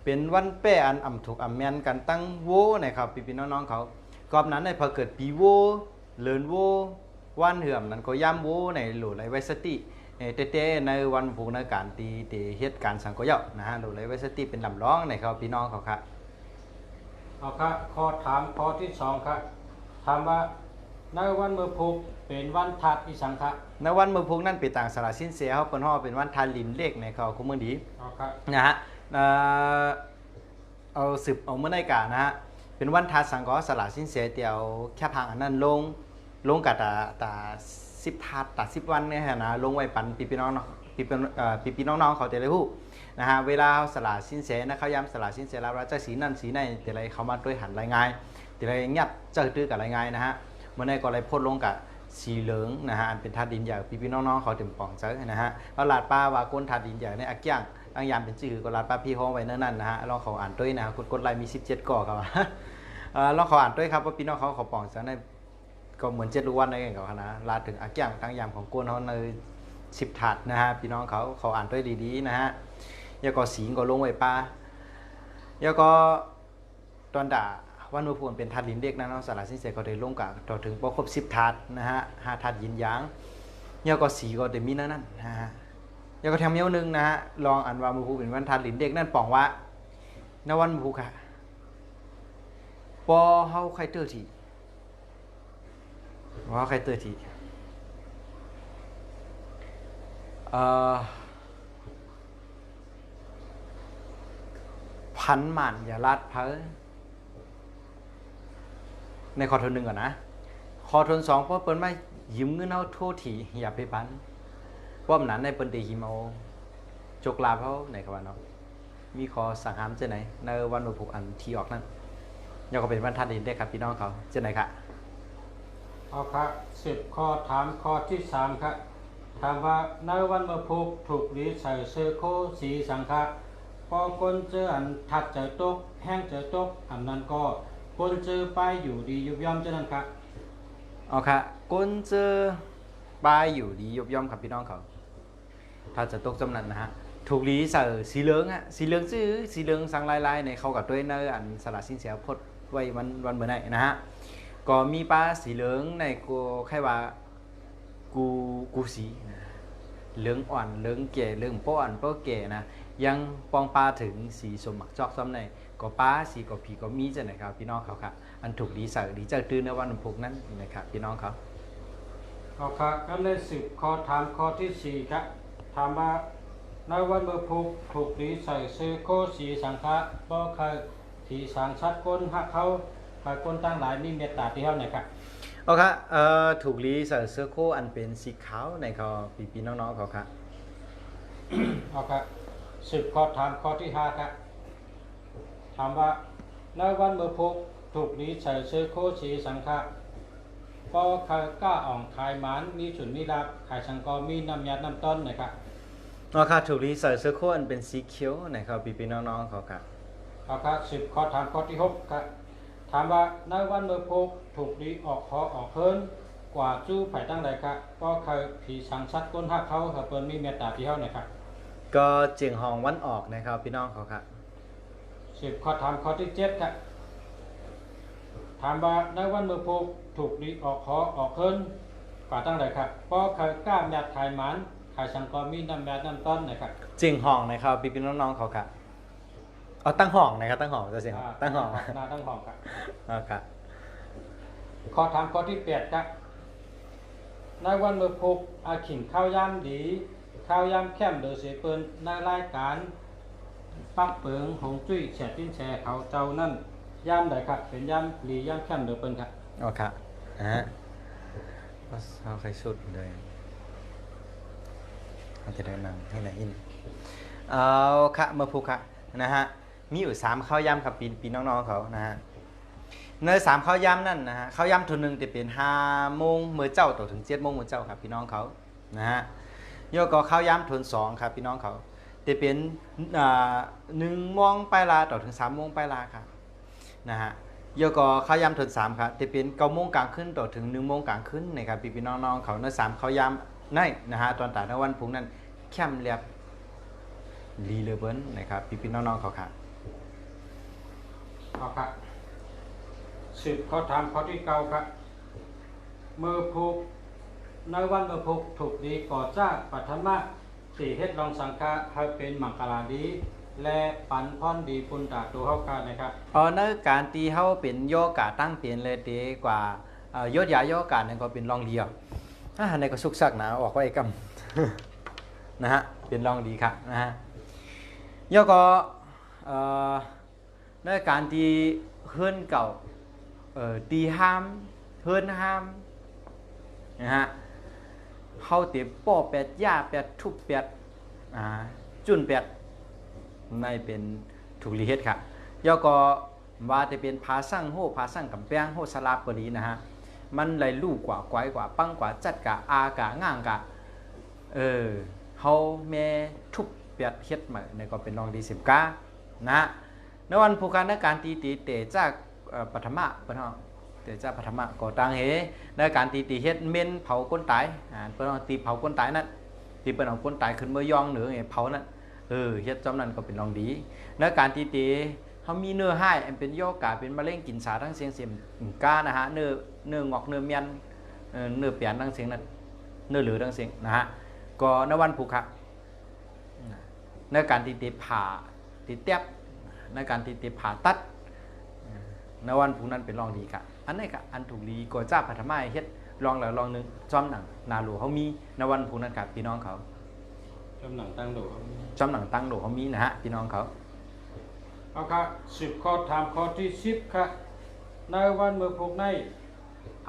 เป็นวันแปะอันอ่ำถูกอ่ำแม่นกันตั้งโวนะครับพี่ๆน้องๆเขากอบนั้นในพอเกิดปีโวเลินโววันเหื่อมนั้นก็ย่ำโวในหลู่ไหลไวสติเต้ๆในวันผูกในการตีเหตุการณ์สังก็เยาะนะฮะหลู่ไหลไวสติเป็นลำร้องในเขาพี่น้องเขาครับ เอาครับข้อถามข้อที่2ครับถามว่าในวันเมื่อพบเป็นวันทัดอีสังครับ ในวันเมื่อพุกนั่นไปต่างสลาสินเสเขาเปิ้นฮ้อเป็นวันทานลินเลขในเขาคุมือดี เอาครับ นะฮะเอาสืบเอาเมื่อในกานะฮะเป็นวันทาสังกอสลาสินเสเตียวแค่พังอันนั้นลงกับตา10 ทัดตา10 วันเนี่ยนะลงไว้ปันปีน้องเนาะปีน้องๆเขาแต่ละผู้นะฮะเวลาสลาสินเสนะเขาย้ำสลาสินเสแล้วเราจะสีนั่นสีในแต่ไรเขามาด้วยหันรายงานแต่ไรเงียบเจอตื้อกับรายงานนะฮะเมื่อในก็ไรโพดลงกับสีเหลืองนะฮะอันเป็นธาตุดินใหญ่พี่น้องๆเขาเต็มป่องเจอนะฮะเอาลาดป้าว่าก้นธาตุดินใหญ่ในอักย่างตั้งยามเป็นชื่อก็ลาดป้าพี่ห้องไว้นั่นนะฮะลองเขาอ่านด้วยนะกดไลน์มี17ก่อครับลองเขาอ่านด้วยครับว่าพี่น้องเขาป่องเจอในก็เหมือน7 ลูกวันในกันเขานะลาดถึงอักย่างตั้งยามของก้นเขาใน10 ถาดนะฮะพี่น้องเขาอ่านด้วยดีๆนะฮะยาก็สีก็ลงไว้ป้ายาก็ตอนด่าวันนูพูนเป็นธาตุดินเด็กนะเนาะสารสินเสก็ได้ลงกับต่อถึงพอครบ10 ถาดนะฮะ5 ถาดยินยางยาก็สีก็ได้มีนั่นนะฮะยาก็แถมเมียวนึงนะฮะลองอ่านว่ามือพูเป็นวันธาตุดินเด็กนั่นป่องว่าในวันมือพูค่ะปอเฮาใครเตอร์ทีว่าใครเตอร์ทีพันหมันอย่าลาดเพ้อในคอทน1ก่อนนะคอทน2เพราะเปิ้นมายืมเงินเฮาโทษทีอย่าไปปันว่ามันนั้นในเปิ้นได้หิมเอาจกลาเฮาในครับว่าเนาะมีขอสั่งห้ามจังไหนในวันอุปกอันที่ออกนั้นยก็เป็นวันทัดดินได้ครับพี่น้องเขาจังไหนครับ เอาครับ10 ข้อถามข้อที่3ครับถามว่าในวันเมื่อพบถูกหรือใส่เสื้อโคสีสังฆะพอคนเจออันทัดเจอตกแห้งเจอตกอันนั้นก็คนเจอไปอยู่ดียุบย่อมเจ้านั้นครับ เอาค่ะก้นเจอบายอยู่ดียบย่อมครับพี่น้องเขาถ้าจะตกจำนั้นนะฮะถูกลีใส่สีเหลืองอะสีเหลืองซื้อสีเหลืองสังลายๆในเข้ากับด้วยในอันสลัดสินเสียพดไว้วันเมื่อไหร่นะฮะก็มีปลาสีเหลืองในกูแค่ว่ากูสีเหลืองอ่อนเหลืองแก่เหลืองป้อนป้อแก่นะยังปองปลาถึงสีสมหมักจอกซ้ำในก็ปลาสีก็ผีก็มีจะไหนครับพี่น้องเขาครับอันถูกดีใส่ดีเจอตื้นในวันพวกนั้นนะครับพี่น้องเขา เอาครับก็เลย10 ข้อถามข้อที่4ครับถามว่าในวันเมื่อพบถูกหรือใส่เสื้อโคสีสังฆะบ่เคยสีสังชัดก้นหักเขาหากคนตั้งหลายมีเมตตาที่เฮาเนี่ยครับ โอเคถูกลีใส่เสื้อโค้อันเป็นสีขาวในเขาพี่น้องๆเขาครับ เอาครับ10 ข้อถามข้อที่5ครับถามว่าในวันเมื่อพบถูกหรือใส่เสื้อโคสีสังฆะบ่เคยกล้าอ่องขายหมานมีสุนมีลาบขายสังกอมีน้ำยาน้ำต้นนะครับ โอเคถูกลีใส่เสื้อโค้อันเป็นสีเขียวในเขาพี่น้องๆเขาครับ เ เอาครับ10ข้อถามข้อที่6ครับถามว่าในวันเมื่อพกถูกดีออกคอออกเพิ่นกว่าจู้ไผ่ตั้งใดครับก็เคยผีสังสัตว์ก้นหักเขาครับเปิ้นมีเมตตาที่เฮาเนี่ยครับ ก็เจียงหองวันออกนะครับพี่น้องเขาค่ะ10ข้อถามข้อที่7ครับถามว่าในวันเมื่อพกถูกดีออกคอออกเพิ่นกว่าตั้งใดครับก็เคยกล้าแมดขายหมันขายสังกอมีน้ำแมดน้ำต้นนะครับ เจียงหองนะครับพี่น้องๆเขาค่ะเอาตั้งห้องนะครับตั้งห้องจะเสียงตั้งห้อง หน้าตั้งห้องครับ ครับ ข้อถามข้อที่8ครับในวันเมื่อพกอาขิงข้าวยามดีข้าวยามแคมเดอเสเปิ้นในรายการปักเปิงหงจุ้ยแฉติ้นแชร์เขาเจ้านั่นยามใดครับเป็นยามหลียามแคมเดอเปิ้นครับ โอเคเอาใครสุดเลยเขาจะได้นำให้ไหนอินเอาค่ะมาพูค่ะนะฮะมีอยู่3ข้าวยำครับปีน้องๆเขานะฮะใน3ข้าวยำนั่นนะฮะข้าวยำทุนหนึ่งจะเป็น5 โมงมื้อเจ้าต่อถึง7 โมงมื้อเจ้าครับพี่น้องเขานะฮะโยก็ข้าวยำทุน2ครับพี่น้องเขาจะเป็น1 โมงไปลาต่อถึง3 โมงไปลาครับนะฮะโยก็ข้าวยำทุน3ครับจะเป็น9 โมงกลางคืนต่อถึง1 โมงกลางคืนนะครับพี่น้องๆเขาใน3ข้าวยำนั่นนะฮะตอนแต่ในวันพุ่งนั้นแคมเรียบลีเลเบิลนะครับพี่น้องๆเขาค่ะเอาครับ10ข้อถามข้อที่9ครับเมื่อพกในวันเมื่อพกถูกดีก่อจ้าปัทมะสีเฮ็ดรองสังฆะให้เป็นมังคลาดีและปันพรดีปุณตาตัวเฮาค่ะนะครับในการตีเฮาเป็นโยกะตั้งเปลี่ยนเลยดีกว่ายศยาโยกะนั่นก็เป็นรองเดียวในก็สุกสักนะออกไว้กำนะฮะเป็นรองดีครับนะฮะโยก็ในการตีเฮือนเก่าตีห้ามเฮือนห้ามนะฮะเฮาเตะป้อแปดย่าแปดทุบแปดจุนแปดในเป็นถูกลีเฮ็ดครับย่อก็ว่าจะเป็นผาสั่งโหผาสั่งกำแพงโหสลาปรีนะฮะมันไหลลู่กว่าไกวกว่าปังกว่าจัดกะอากะง่างกะเฮาแม่ทุบแปดเฮ็ดมาในก็เป็นรองดี10 กานะฮะในวันผู้การในการตีเตะจากปฐมะเพิ่นเฮาเตะจากปฐมะก็ต่างเฮในการตีเฮ็ดเม่นเผาคนตายเพิ่นเฮาตีเผาคนตายนั่นตีเพิ่นเอาคนตายขึ้นเมื่อยองเหนือเผานั่นเฮ็ดจำนั้นก็เป็นรองดีในการตีเขามีเนื้อให้เป็นโยกะเป็นมะเร็งกินสาทั้งเสียงเสียมกานะฮะเนื้องอกเนื้อเมียนเนื้อเปลี่ยนทั้งเสียงนั้นเนื้อเหลือทั้งเสียงนะฮะก็ในวันผูกค่ะในการตีผ่าตีเตียบในการตีผ่าตัดในวันผูกนั้นเป็นรองดีค่ะอันนี้ค่ะอันถูกดีก็จ้าพัฒนาเฮ็ดลองแล้วลองนึงจอมหนังนาหลวเขามีในวันผูกนั้นกับพี่น้องเขาจำหนังตั้งโดเขามีนะฮะพี่น้องเขาเอาครับ10ข้อถามข้อที่10ครับในวันเมื่อพกใน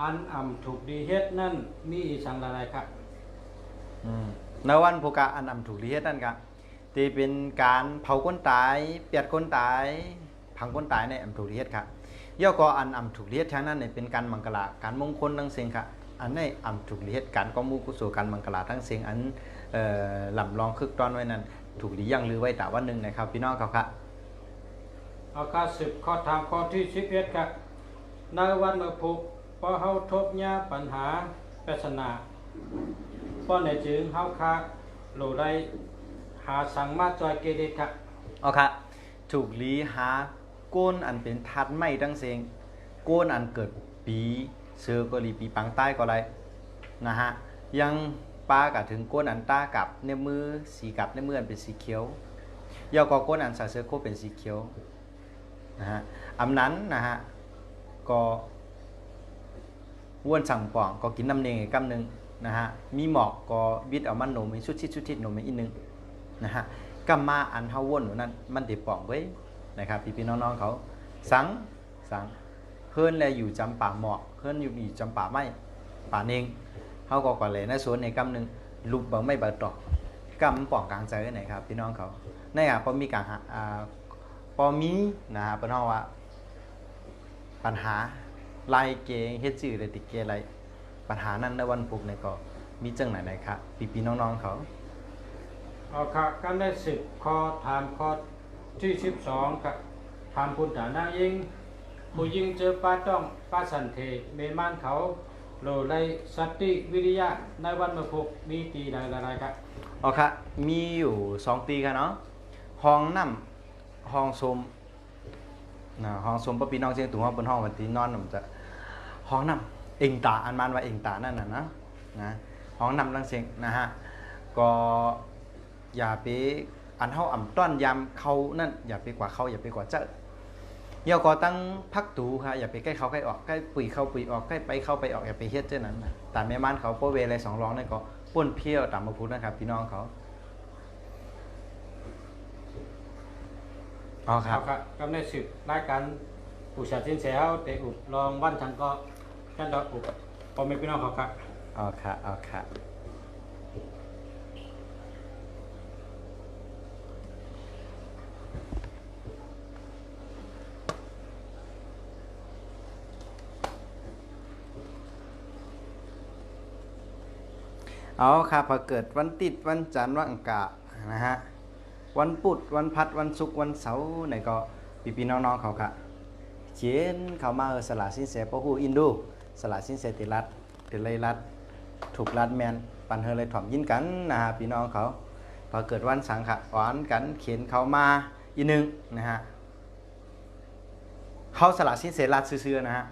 อันอ่ำถูกดีเฮ็ดนั่นมีอีสังอะไรครับในวันผูกอันอ่ำถูกดีเฮ็ดนั่นครับที่เป็นการเผาคนตายเปียดคนตายพังคนตายในอ่ำถูกดีเฮ็ดครับย่อก็อันอ่ำถูกดีเฮ็ดทั้งนั้นเป็นการมังกรการมงคลทั้งสิ่งครับอันในอ่ำถูกดีเฮ็ดการก็มูกุศลการมังกรทั้งสิ่งอันหล่ำรองคึกตอนไว้นั้นถูกดียังลือไว้แต่วันหนึ่งนะครับพี่น้องเขาครับเอาครับ10ข้อถามข้อที่11ครับในวันเมื่อพกพอเฮาทบยาปัญหาปริศนาป้อนในจึงเฮาคาโลได้หาสังมาจอยเกเดครับเอาครับถูกลีหาก้นอันเป็นทัดไม่ทั้งเสียงก้นอันเกิดปีเสือก็ลีปีปังใต้ก็ไรนะฮะยังปลากับถึงก้นอันตากับในมือสีกับในมืออันเป็นสีเขียวยาวก็ก้นอันใส่เสื้อโคเป็นสีเขียวนะฮะอำนั้นนะฮะก็ว้วนสั่งป่องก็กินน้ำเนยกำหนึ่งนะฮะมีหมอกก็บิดเอามันหนูมีชุดทิศหนูมีอีกนึงนะฮะกำมาอันเฮาว้วนนั้นมันติดป่องไว้นะครับพี่น้องๆเขาสังเพื่อนเลยอยู่จำป่าหมอกเพื่อนอยู่จำป่าไม้ป่าเนงเขาก็ก่อนเลยในสวนในกำหนึ่งลุบไม่บาดตอกกำป่องกลางใจไหนครับพี่น้องเขาในพอมีกลางพอมีนะฮะเป็นห้องว่าปัญหาลายเกงเฮ็ดจื่อเลยติดเกอะไรปัญหานั้นในวันพุกในก็มีจังไหนครับพี่น้องๆเขาเอาครับกันได้10ข้อถามข้อที่12ครับ ทำพุทธานางยิงผู้ยิงเจอป้าต้องป้าสันเทเมมานเขาโลไลสัตติวิริยะในวันมะพุกมีตีใดอะไรครับ อ๋อค่ะมีอยู่2ตีค่ะเนาะห้องน้ำห้องสมห้องสมปะปีน้องเชียงตุงว่าบนห้องวันที่นอนผมจะห้องน้ำเองตาอันมันว่าเองตานั่นน่ะนะห้องน้ำลังเชียงนะฮะก็อย่าไปอันเฮาอ่ำต้อนยามเขานั่นอย่าไปกว่าเขาอย่าไปกว่าเจ้าเดี๋ยวก็ตั้งพักตูค่ะอย่าไปใกล้เขาใกล้ออกใกล้ปุ๋ยเข้าปุ๋ยออกใกล้ไปเข้าไปออกอย่าไปเฮ็ดเจ้านั้นนะแต่แม่ม่านเขาโปเวอะไร2ร้องนั่นก็ป้วนเพี้ยวตามมาพูดนะครับพี่น้องเขาอ๋อครับ ครับก็ในสืบรายการผู้ชาตินเสียเตะอุบลองวันทันก็กันดอกอุบพอไม่พี่น้องเขาครับ อ๋อค่ะอ๋อค่ะเอาครับพอเกิดวันติดวันจันทร์วันอังคารนะฮะวันพุธวันพัดวันศุกร์วันเสาร์ไหนก็พี่ๆน้องๆเขาค่ะเขียนเขามาสละสินเสปะฮูอินดูสละสินเสติรัตติเลยรัตถูกรัดแมนปันเฮเลยถ่อมยินกันนะฮะพี่น้องเขาพอเกิดวันสังขะหวานกันเขียนเขามาอีกหนึ่งนะฮะเขาสละสินเสรัตซื่อๆนะฮะ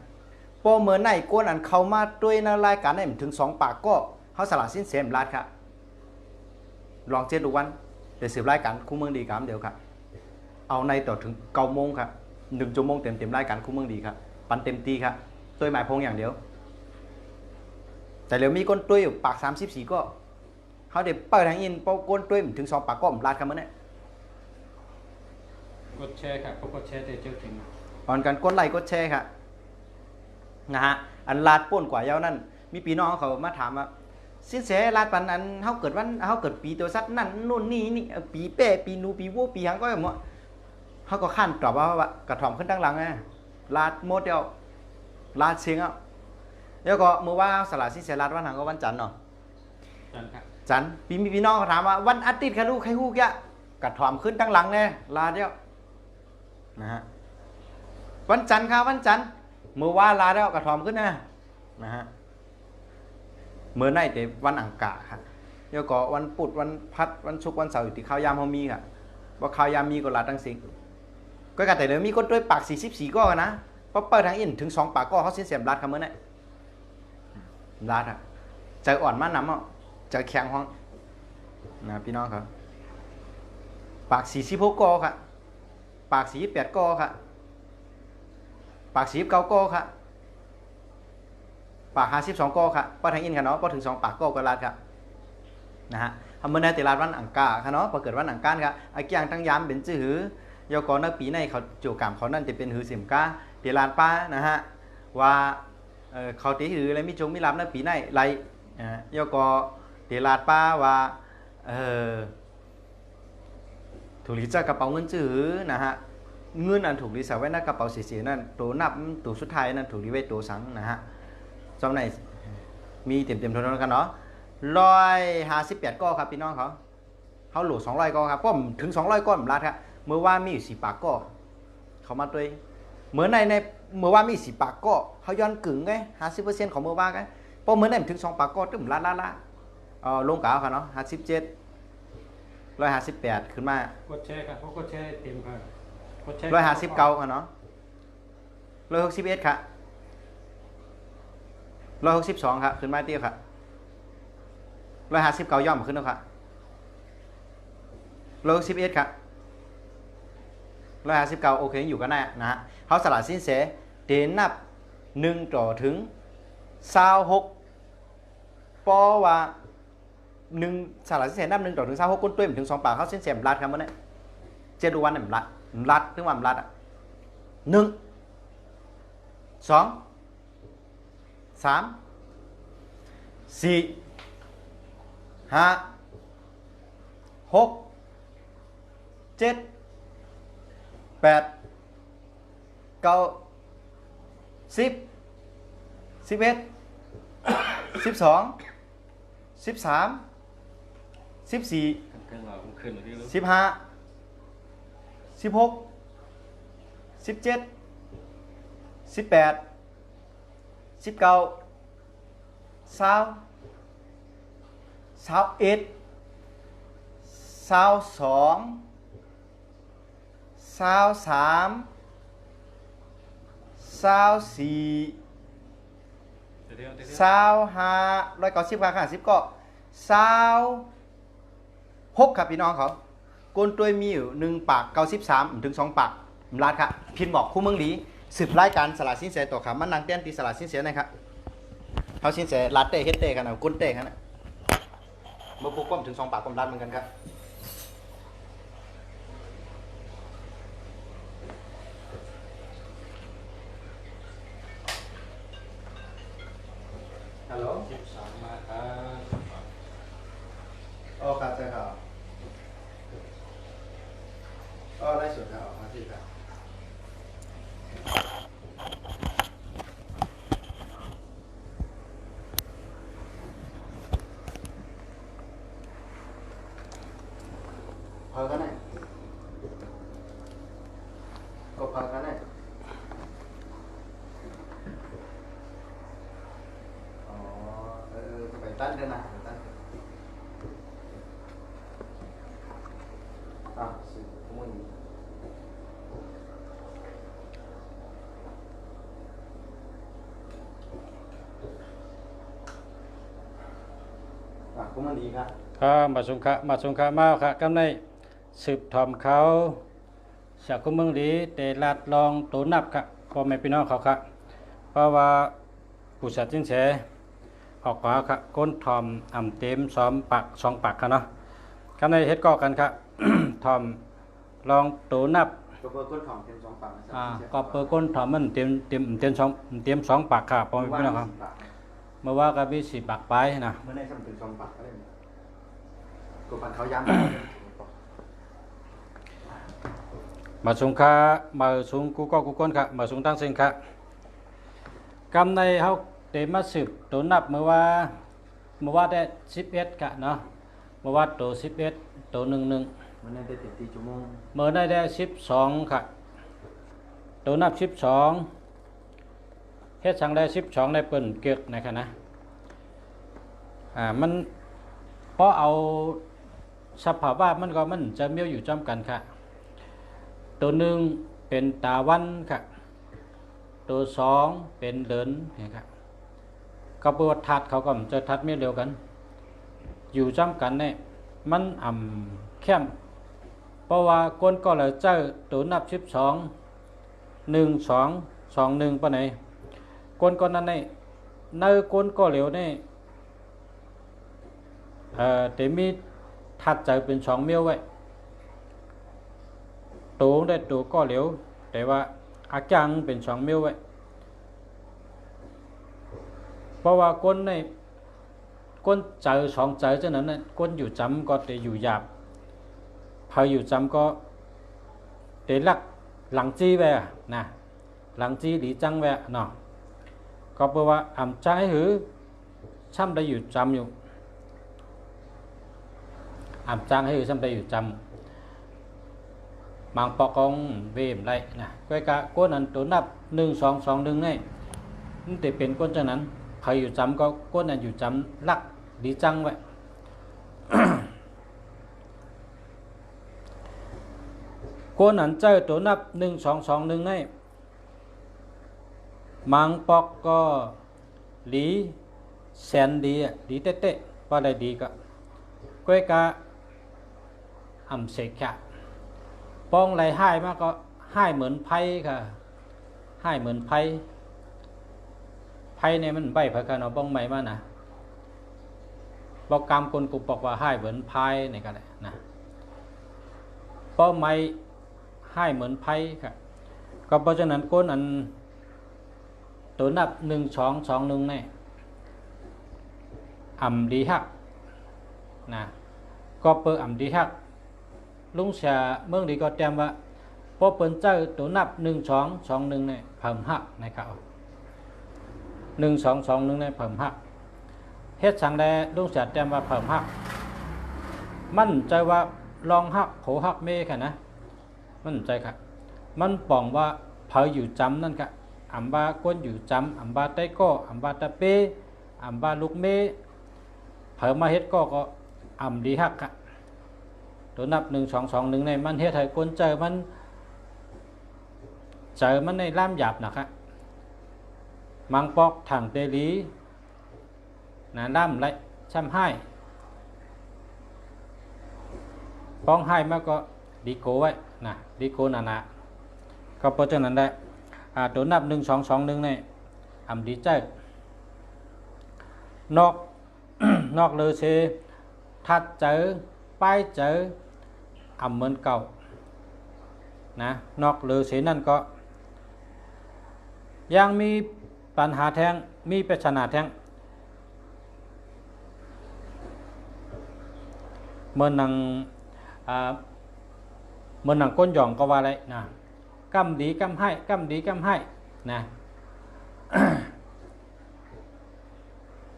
พอเมื่อไหนกวนอันเขามาด้วยในรายการได้ถึง2 ปากก็เขาสละสินเสมรัดครับลองเจ็ดดูวันเดี๋ยวสืบรายการคู่เมืองดีครับเดี๋ยวครับเอาในต่อถึง9 โมงครับ1 ชั่วโมงเต็มรายการคู่เมืองดีครับปันเต็มตีครับตัวหมายพงอย่างเดียวแต่เดี๋ยวมีก้นตุ้ยปาก34ก็เขาเดี๋ยวเปิดทางอินพอก้นตุ้ยถึง2 ปากก็ผมรัดครับมันเนี่ย กดแชร์ครับกดแชร์แต่เจอถึง ตอนการกดไลค์กดแชร์ครับนะฮะอันลาดป้นกว่าเย้านั่นมีพี่น้องเขามาถามว่าสินแสลาดปันอันเขาเกิดวันเขาเกิดปีตัวสัตว์นั่นนู่นนี่ปีเป้ปีนูปีวัวปีหยังก็แบบว่าเขาก็ขั้นตอบว่ากระถ่อมขึ้นตั้งหลังไงลาดโมเดลลาดเสียงอ่ะแล้วก็เมื่อว่าสละสินแสลาดวันหลังก็วันจันทร์เนาะ จันครับ จันทร์พี่น้องเขาถามว่าวันอาทิตย์ค่ะลูกใครฮูกยะกระถ่อมขึ้นตั้งหลังไงลาดเดียวนะฮะวันจันทร์ครับวันจันทร์เมื่อว่าลาแล้วกระถ่อมขึ้นนะฮะเมื่อไหนแต่วันอังคารครับเดี๋ยวก็วันพุธวันพัดวันศุกร์วันเสาร์อยู่ที่ข้าวยามเขามีค่ะว่าข้าวยามมีก็ลาตั้งสิงก็กะแต่เดี๋ยวมีคนด้วยปาก44ก็นะเพราะเปิดทางอินถึง2 ปากก็เขาเสียมรัดครับเมื่อไหร่รัดอ่ะใจอ่อนมากน้ำอ่ะใจแข็งห้องนะพี่น้องครับปาก46ก็ค่ะปาก48ก็ค่ะปาก49ก็ค่ะปาก52ก็ค่ะพอทางอินค่ะเนาะพอถึง2 ปากก็รัดครับนะฮะทำเมื่อในแต่ละวันอังคารค่ะเนาะพอเกิดวันอังคารครับไอ้เกี่ยงทั้งยามเป็นจื้อหือยกรในปีในเขาโจกรรมเขานั่นจะเป็นหือเสียมก้าเตลานป้านะฮะว่าเขาตีหืออะไรมิจงมิรับในปีในไรยกเตลานป้าว่าถูกลิจากกระเป๋าเงินจื้อนะฮะเงินอันถูกลิใส่ไว้ในกระเป๋าเสียๆนั่นตัวนับตัวสุดท้ายนั่นถูกลิไว้ตัวสังนะฮะจำไหนมีเต็มๆเท่านั้นกันเนาะ158ก็ครับพี่น้องเขาโหลด200ก็ครับก็ถึง200ก็ผมรัดครับเมื่อว่ามีอยู่4 ปากก็เขามาตัวเมื่อในเมื่อว่ามี4 ปากก็เขาย้อนกึ่งไง50%ของเมื่อว่าไงพอเมื่อไหนถึง2 ปากก็ตึ้มลาลงกาวค่ะเนาะ57 158ขึ้นมาก ดแชร์ครับกดแชร์เต็มครับกดแชร์ 159ค่ะเนาะ161ค่ะ162ครับขึ้นมาเตี้ยค่ะ159ย่อมขึ้นแล้วค่ะ111ค่ะ159โอเคอยู่กันแน่นะฮะเขาสละสินเสเดนนับ1ต่อถึง26ปอว่า1สละสินเสนับ1ต่อถึง26ก้นตุ้ยถึง2 ปากเขาสินเสมรัดครับมันเนี่ยเจดูวันเนี่ยรัดถึงว่ารัดอ่ะ1 2 3 4 5 6 7 8 9 10 11 12 13 14 เครื่องเราขึ้นหรือ 15 16 17 18 19 20 21 22 23 24 25 190ค่ะ50ก็26ครับพี่น้องเขาก้นตัวมีอยู่1ปาก93ถึง2ปากลาดครับพินบอกคู่เมืองหลีสืบรายการสลัดสินแสตัวขามันนางเต้นตีสลัดสินแสนะครับเขาสินแสลาดเต้เฮ็ดเต้กันนะก้นเต้กันนะเมื่อพวกก้มถึง2ปากก้มลาดเหมือนกันครับฮัลโหล 13มาครับ อ๋อครับใช่ครับอ๋อได้สุดครับมาที่ครับพอกันไหนก็พอกันไหนอ๋อไปตั้งเดือนนะไปตั้งสิมุ่นกูมันดีครับ ครับมาสงขะมาค่ะกำในสืบทอมเขาจากคุเมืองดีแต่ลาดลองตัวนับค่ะพ่อแม่พี่น้องเขาค่ะเพราะว่าผู้สัตว์จินแสออกขวาค่ะก้นทอมอ่ำเต็ม2 ปาก2 ปากค่ะเนาะกำในเฮ็ดก็กันค่ะ ทอมลองตัวนับ ก็เปิดก้นของเต็ม2ปากนะ ก็เปิดก้นทอมมันเต็ม2 ปากค่ะพ่อแม่พี่น้องครับเมื่อว่าก็มี4 ปากไปนะ เมื่อในซ้ำถึง2ปากก็ได้กูปันเขาย้ำ มาสูงค่ะมาสูงกูก็กูก้นค่ะมาสูงตั้งเส้นค่ะกำในเขาเตมาสืบตัวนับเมื่อว่าได้11ค่ะเนาะเมื่อว่าตัว11ตัว11 เมื่อในได้เต็มที่ชั่วโมง เมื่อได้12ค่ะตัวนับ12เฮ็ดสั่งได้12ได้เปิ้นเกือกนะครับนะมันพอเอาสภาวะมันก็มันจะมีอยู่จำกันค่ะตัวหนึ่งเป็นตาวันค่ะตัว2เป็นเดินนะครับก็ประวัติทัดเขาก็จะทัดไม่เดียวกันอยู่จำกันเนี่ยมันเข้มเพราะว่าก้นก็เลยเจ้าตัวนับ12 1 2 2 1ปะไหนก้นนั้นเนี่ยในก้นก็เหลวเนี่ยแต่มีทัดใจเป็น2 เมียวไว้ตัวได้ตัวก็เหลวแต่ว่าอาจังเป็น2 เมียวไว้เพราะว่าก้นในก้นใจ2 ใจเจ้านั้นน่ะก้นอยู่จำก็แต่อยู่หยาบพออยู่จำก็แต่ลักหลังจี้ไว้นะหลังจี้หลีจังไว้เนาะก็แปลว่าใจหือช่ำได้อยู่จำอยู่จางให้อยู่ซ้ำได้อยู่จำบางปอกองเวมไรนะก้อยกะก้นนั้นตัวนับ1 2 2 1นี่มันแต่เป็นก้นจังนั้นใครอยู่จำก็ก้นนั้นอยู่จำลักดีจังไว้ ก้นนั้นเจ้าตัวนับ1 2 2 1นี่มังปอกก็หลีแสนดีดีเต๊ะๆว่าได้ดีก็ก้อยกะเสกค่ะปองไหลให้มากก็ให้เหมือนไพ่ค่ะให้เหมือนไพ่เนี่ยมันใบพะกันเอาบ้องใหม่มานะบอกกรรมคนกูบอกว่าให้เหมือนไพ่ในกันเลยนะป้อไม้ให้เหมือนไพ่ค่ะก็เพราะฉะนั้นก้นอันตัวนับ1 2 2 1เนี่ยดีฮักนะก็เปิดดีฮักลุงเสียเมืองดีก็แจมว่าพอเปิดเจ้าตัวนับ1 2 2 1เนี่ยเพิ่มฮักนะครับ1 2 2 1เนี่ยเพิ่มฮักเฮ็ดสั่งได้ลุงเสียแจมว่าเพิ่มฮักมั่นใจว่าลองฮักโขฮักเมค่ะนะมั่นใจครับมันป่องว่า เผาอยู่จำนั่นกะอัมบาก้นอยู่จำอัมบาไตก็อัมบาตะเปอัมบาลูกเมเผามาเฮ็ดก็อัมดีฮักกะตัวนับ1 2 2 1ในมันเฮ็ดให้คนเจอมันในล่ามหยาบนะครับมังปอกถังเตลีนะล่ามไรช้ำให้ป้องให้มาก็ดีโกไว้นะดีโกนาก็เพราะฉะนั้นได้ตัวนับ1 2 2 1ในอัมดีใจนอก นอกเลยเชทัดเจอป้ายเจออัมเหมือนเก่านะนอกเลยเชนั่นก็ยังมีปัญหาแทงมีปัญหาแทงเมื่อนังก้นหย่องก็ว่าอะไรนะกำดีกำให้กำดีกำให้นะ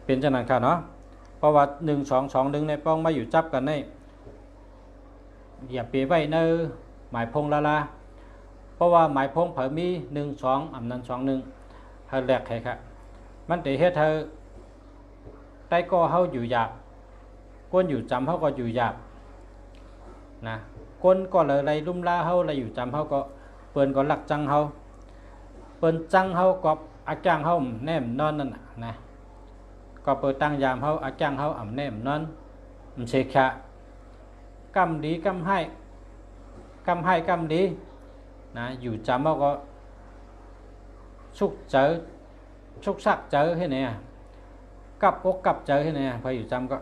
เป็นจังนั้นค่ะเนาะเพราะว่า1 2 2 1ในป้องมาอยู่จับกันในอย่าเปไว้เนอหมายพงละเพราะว่าหมายพงเผยมี1 2อำนั้น2 1เฮาแลกให้ค่ะมันได้เฮ็ดให้ใต้ก็เฮาอยู่หยาบก้นอยู่จำเฮาก็อยู่หยาบนะก้นก็เลยไรลุ่มลาเฮาไรอยู่จำเฮาก็เปิ้นก็ลักจังเฮาเปิ้นจังเฮาก็อาจ้างเฮาแนมนอนนั่นน่ะนะก็เปิดตั้งยามเฮาอาจ้างเฮาอ่ำแนมนอนมันเชคะกำดีกำให้กำดีนะอยู่จำเฮาก็ชุกเจอชุกซักเจอให้เนี่ยกับอกกับเจอให้เนี่ยพออยู่จำก็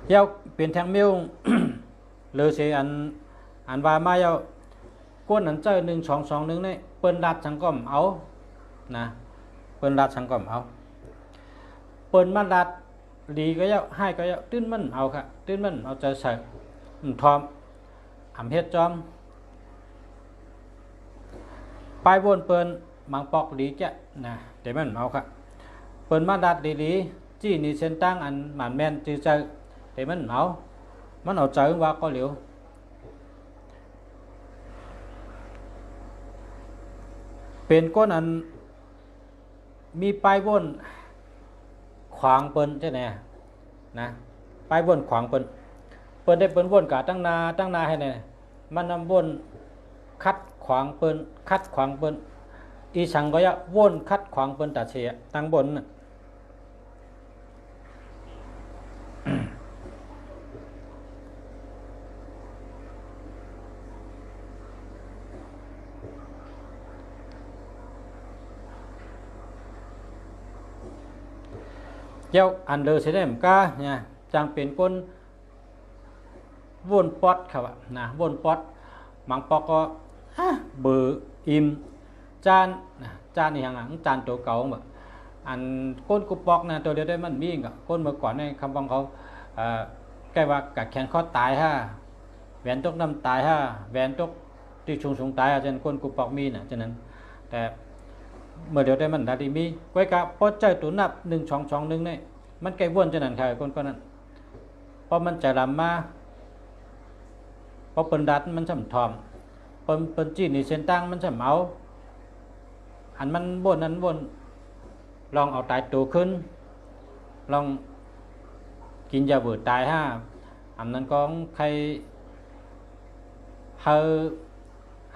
เย้าเป็นแทงมิว เลยเสียอันว่ามาเย้าก้นอันเจอ1 2 2 1นี่เปิ้นรัดสังก็มเอานะเปิ้นรัดสังก็มเอาเปิ้นมารัดดีก็เย้าให้ก็เย้าตื้นมันเอาค่ะตื้นมันเอาใจใส่ทอมอำเฮ็ดจอมไปวนเปิ้นมังปอกดีแกนะเดี๋ยวมันเอาค่ะเปิ้นมารัดดีๆจี้นี่เส้นตั้งอันหมันแม่นจื้อใจแต่มันเอาใจว่าก็เหลียวเป็นก้นอันมีปลายวนขวางเปิ้นใช่ไหมนะปลายวนขวางเปิ้นได้เปิ้นวนกะตั้งนาให้เนี่ยมันนำวนคัดขวางเปิ้นอีสังก็ยะวนคัดขวางเปิ้นตัดเสียตั้งบนน่ะเจ้าอันเดอร์เซเดมก้าเนี่ยจังเป็นก้นวนปอดครับนะวนปอดมังปอกก็เบอร์อิมจานนี่ห่างจานตัวเก่าแบบอันก้นกุปอกนะตัวเดียวได้มันมีกับก้นเมื่อก่อนในคำบังเขาใกล้ว่ากัดแขนข้อตายแหวนตกน้ำตายแหวนตกที่ชุงตายจนก้นกุปอกมีนะฉะนั้นแต่เมื่อเดียวได้มันได้มีไว้กับพอใจตัวนับ1 2 2 1นี่มันไกลวนจะนั่นค่ะคนนั้นพอมันจะลำมาพอเปินดัดมันสำทอมเปินจีนี่เส้นตั้งมันสำเอาอันมันวนนั้นวนลองเอาตายตัวขึ้นลองกินยาเบื่อตายอันนั้นก็ใครเฮ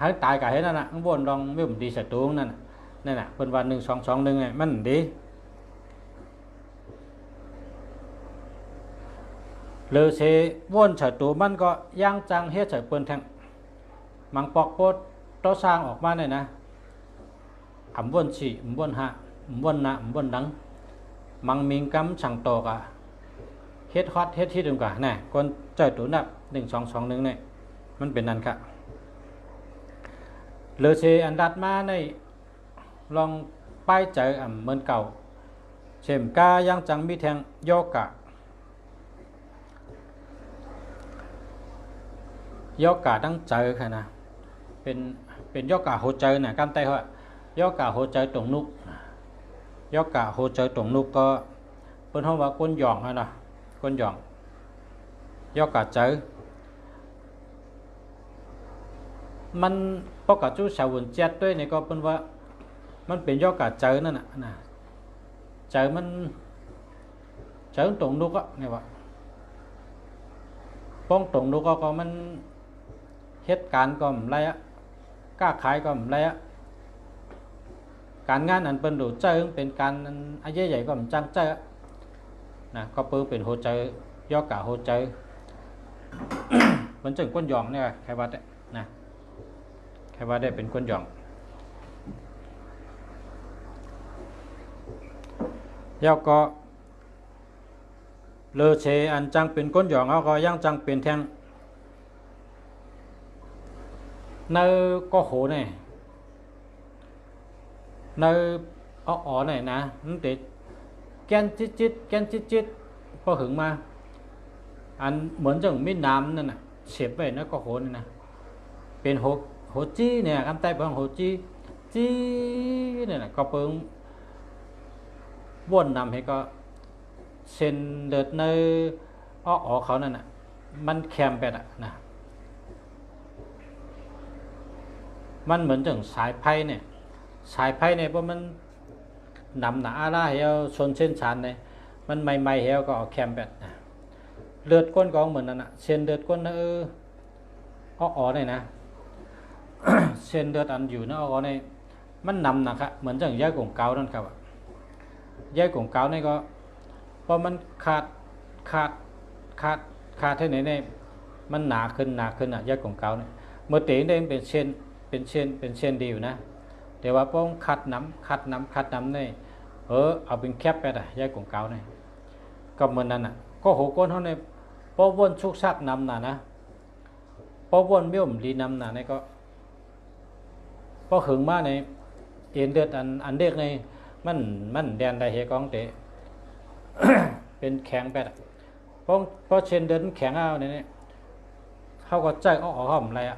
าตายกับเห็นนั่นน่ะข้างบนลองไม่ผมดีใส่ตัวนั่นน่ะเป็นวัน1 2 2 1ไงมันดีเลยเสวนใส่ตัวมันก็ย่างจังเฮ็ดใส่เปิ้นแทงมังปอกโพดโตสร้างออกมาเนี่ยนะอำวน4อำวน5อำวนนะอำวนดังมังมิงกำสั่งโตกะเฮ็ดฮอตเฮ็ดที่ดึงกะน่ะคนใจตัวนับ1 2 2 1นี่มันเป็นนั่นค่ะเลยเสอันดัดมาในลองป้ายใจเหมือนเก่าเช่นกายังจังมีแทงโยกะตั้งใจค่ะนะเป็นโยกะโหใจน่ะกันไตเหรอโยกะโหใจตรงนุกโยกะโหใจตรงนุกก็เปิ้นเฮาว่าก้นหย่องนะก้นหย่อง ยอกกะเจอมันปกติชาวหุ่นเจ็ดด้วยเนี่ยก็เป็นว่ามันเป็นยอกกะเจอนั่นนะเจอมันเจอตรงนุกอะเนี่ยว่าป้องตรงนุกก็มันเหตุการณ์ก็อะไรอะกล้าขายก็อะไรอะการงานอันเป็นดูเจอเป็นการอันใหญ่ๆก็มันจังเจอนะก็เปิดเป็นโฮเจอยอกกะโฮเจอ มันจึงก้นหยองเนี่ยใครว่าได้นะใครว่าได้เป็นก้นหยองแล้วก็เลอเชอันจังเป็นก้นหยองเขาก็ยังจังเป็นแทงในก็โหเนี่ยในอ๋อเนี่ยนะนั่นติดแกนจิตแกนจิตพอหึงมาอันเหมือนจังมีน้ำนั่นน่ะเสียบไปนะก็โหนี่นะเป็นโหจี้เนี่ยคำใต้เป็นโหจี้เนี่ยนะก็เพิ่งวนนำให้ก็เส้นเลือดในอ๋อเขานั่นน่ะมันแคมไปนะมันเหมือนจังสายไพ่เนี่ยเพราะมันนำหนาอะไรเฮาชนเส้นชันเนี่ยมันใหม่ๆเฮาก็เอาแคมแบบนะเลือดก้นก็เหมือนนั่นน่ะเส้นเลือดก้นอ๋อเนี่ยนะ เส้นเลือดอันอยู่นะอ๋อเนี่ยมันนำนะครับเหมือนจังย่ายกงเกานั่นครับย่ายกงเกาเนี่ยก็พอมันขาดเท่าไหนเนี่ยมันหนาขึ้นอ่ะย่ายกงเกาเนี่ยเมื่อเตะได้เป็นเส้นดีอยู่นะแต่ว่าป้องขัดน้ำเนี่ยเอาเป็นแคบไปได้ย่ายกงเกาเนี่ยก็เหมือนนั่นน่ะก็โหก้นเขาเนี่ยพอวนชุกชักนำนะพอวนเบี้ยวมลีนำนะเนี่ยก็พอหึงมาในเอ็นเลือดอันเด็กในมันแดนได้เฮกองเตะ เป็นแข็งไปเพราะเช่นเดินแข็งเอาเนี่ยเขาก็ใจอ้อห้อมอะไรอ่ะ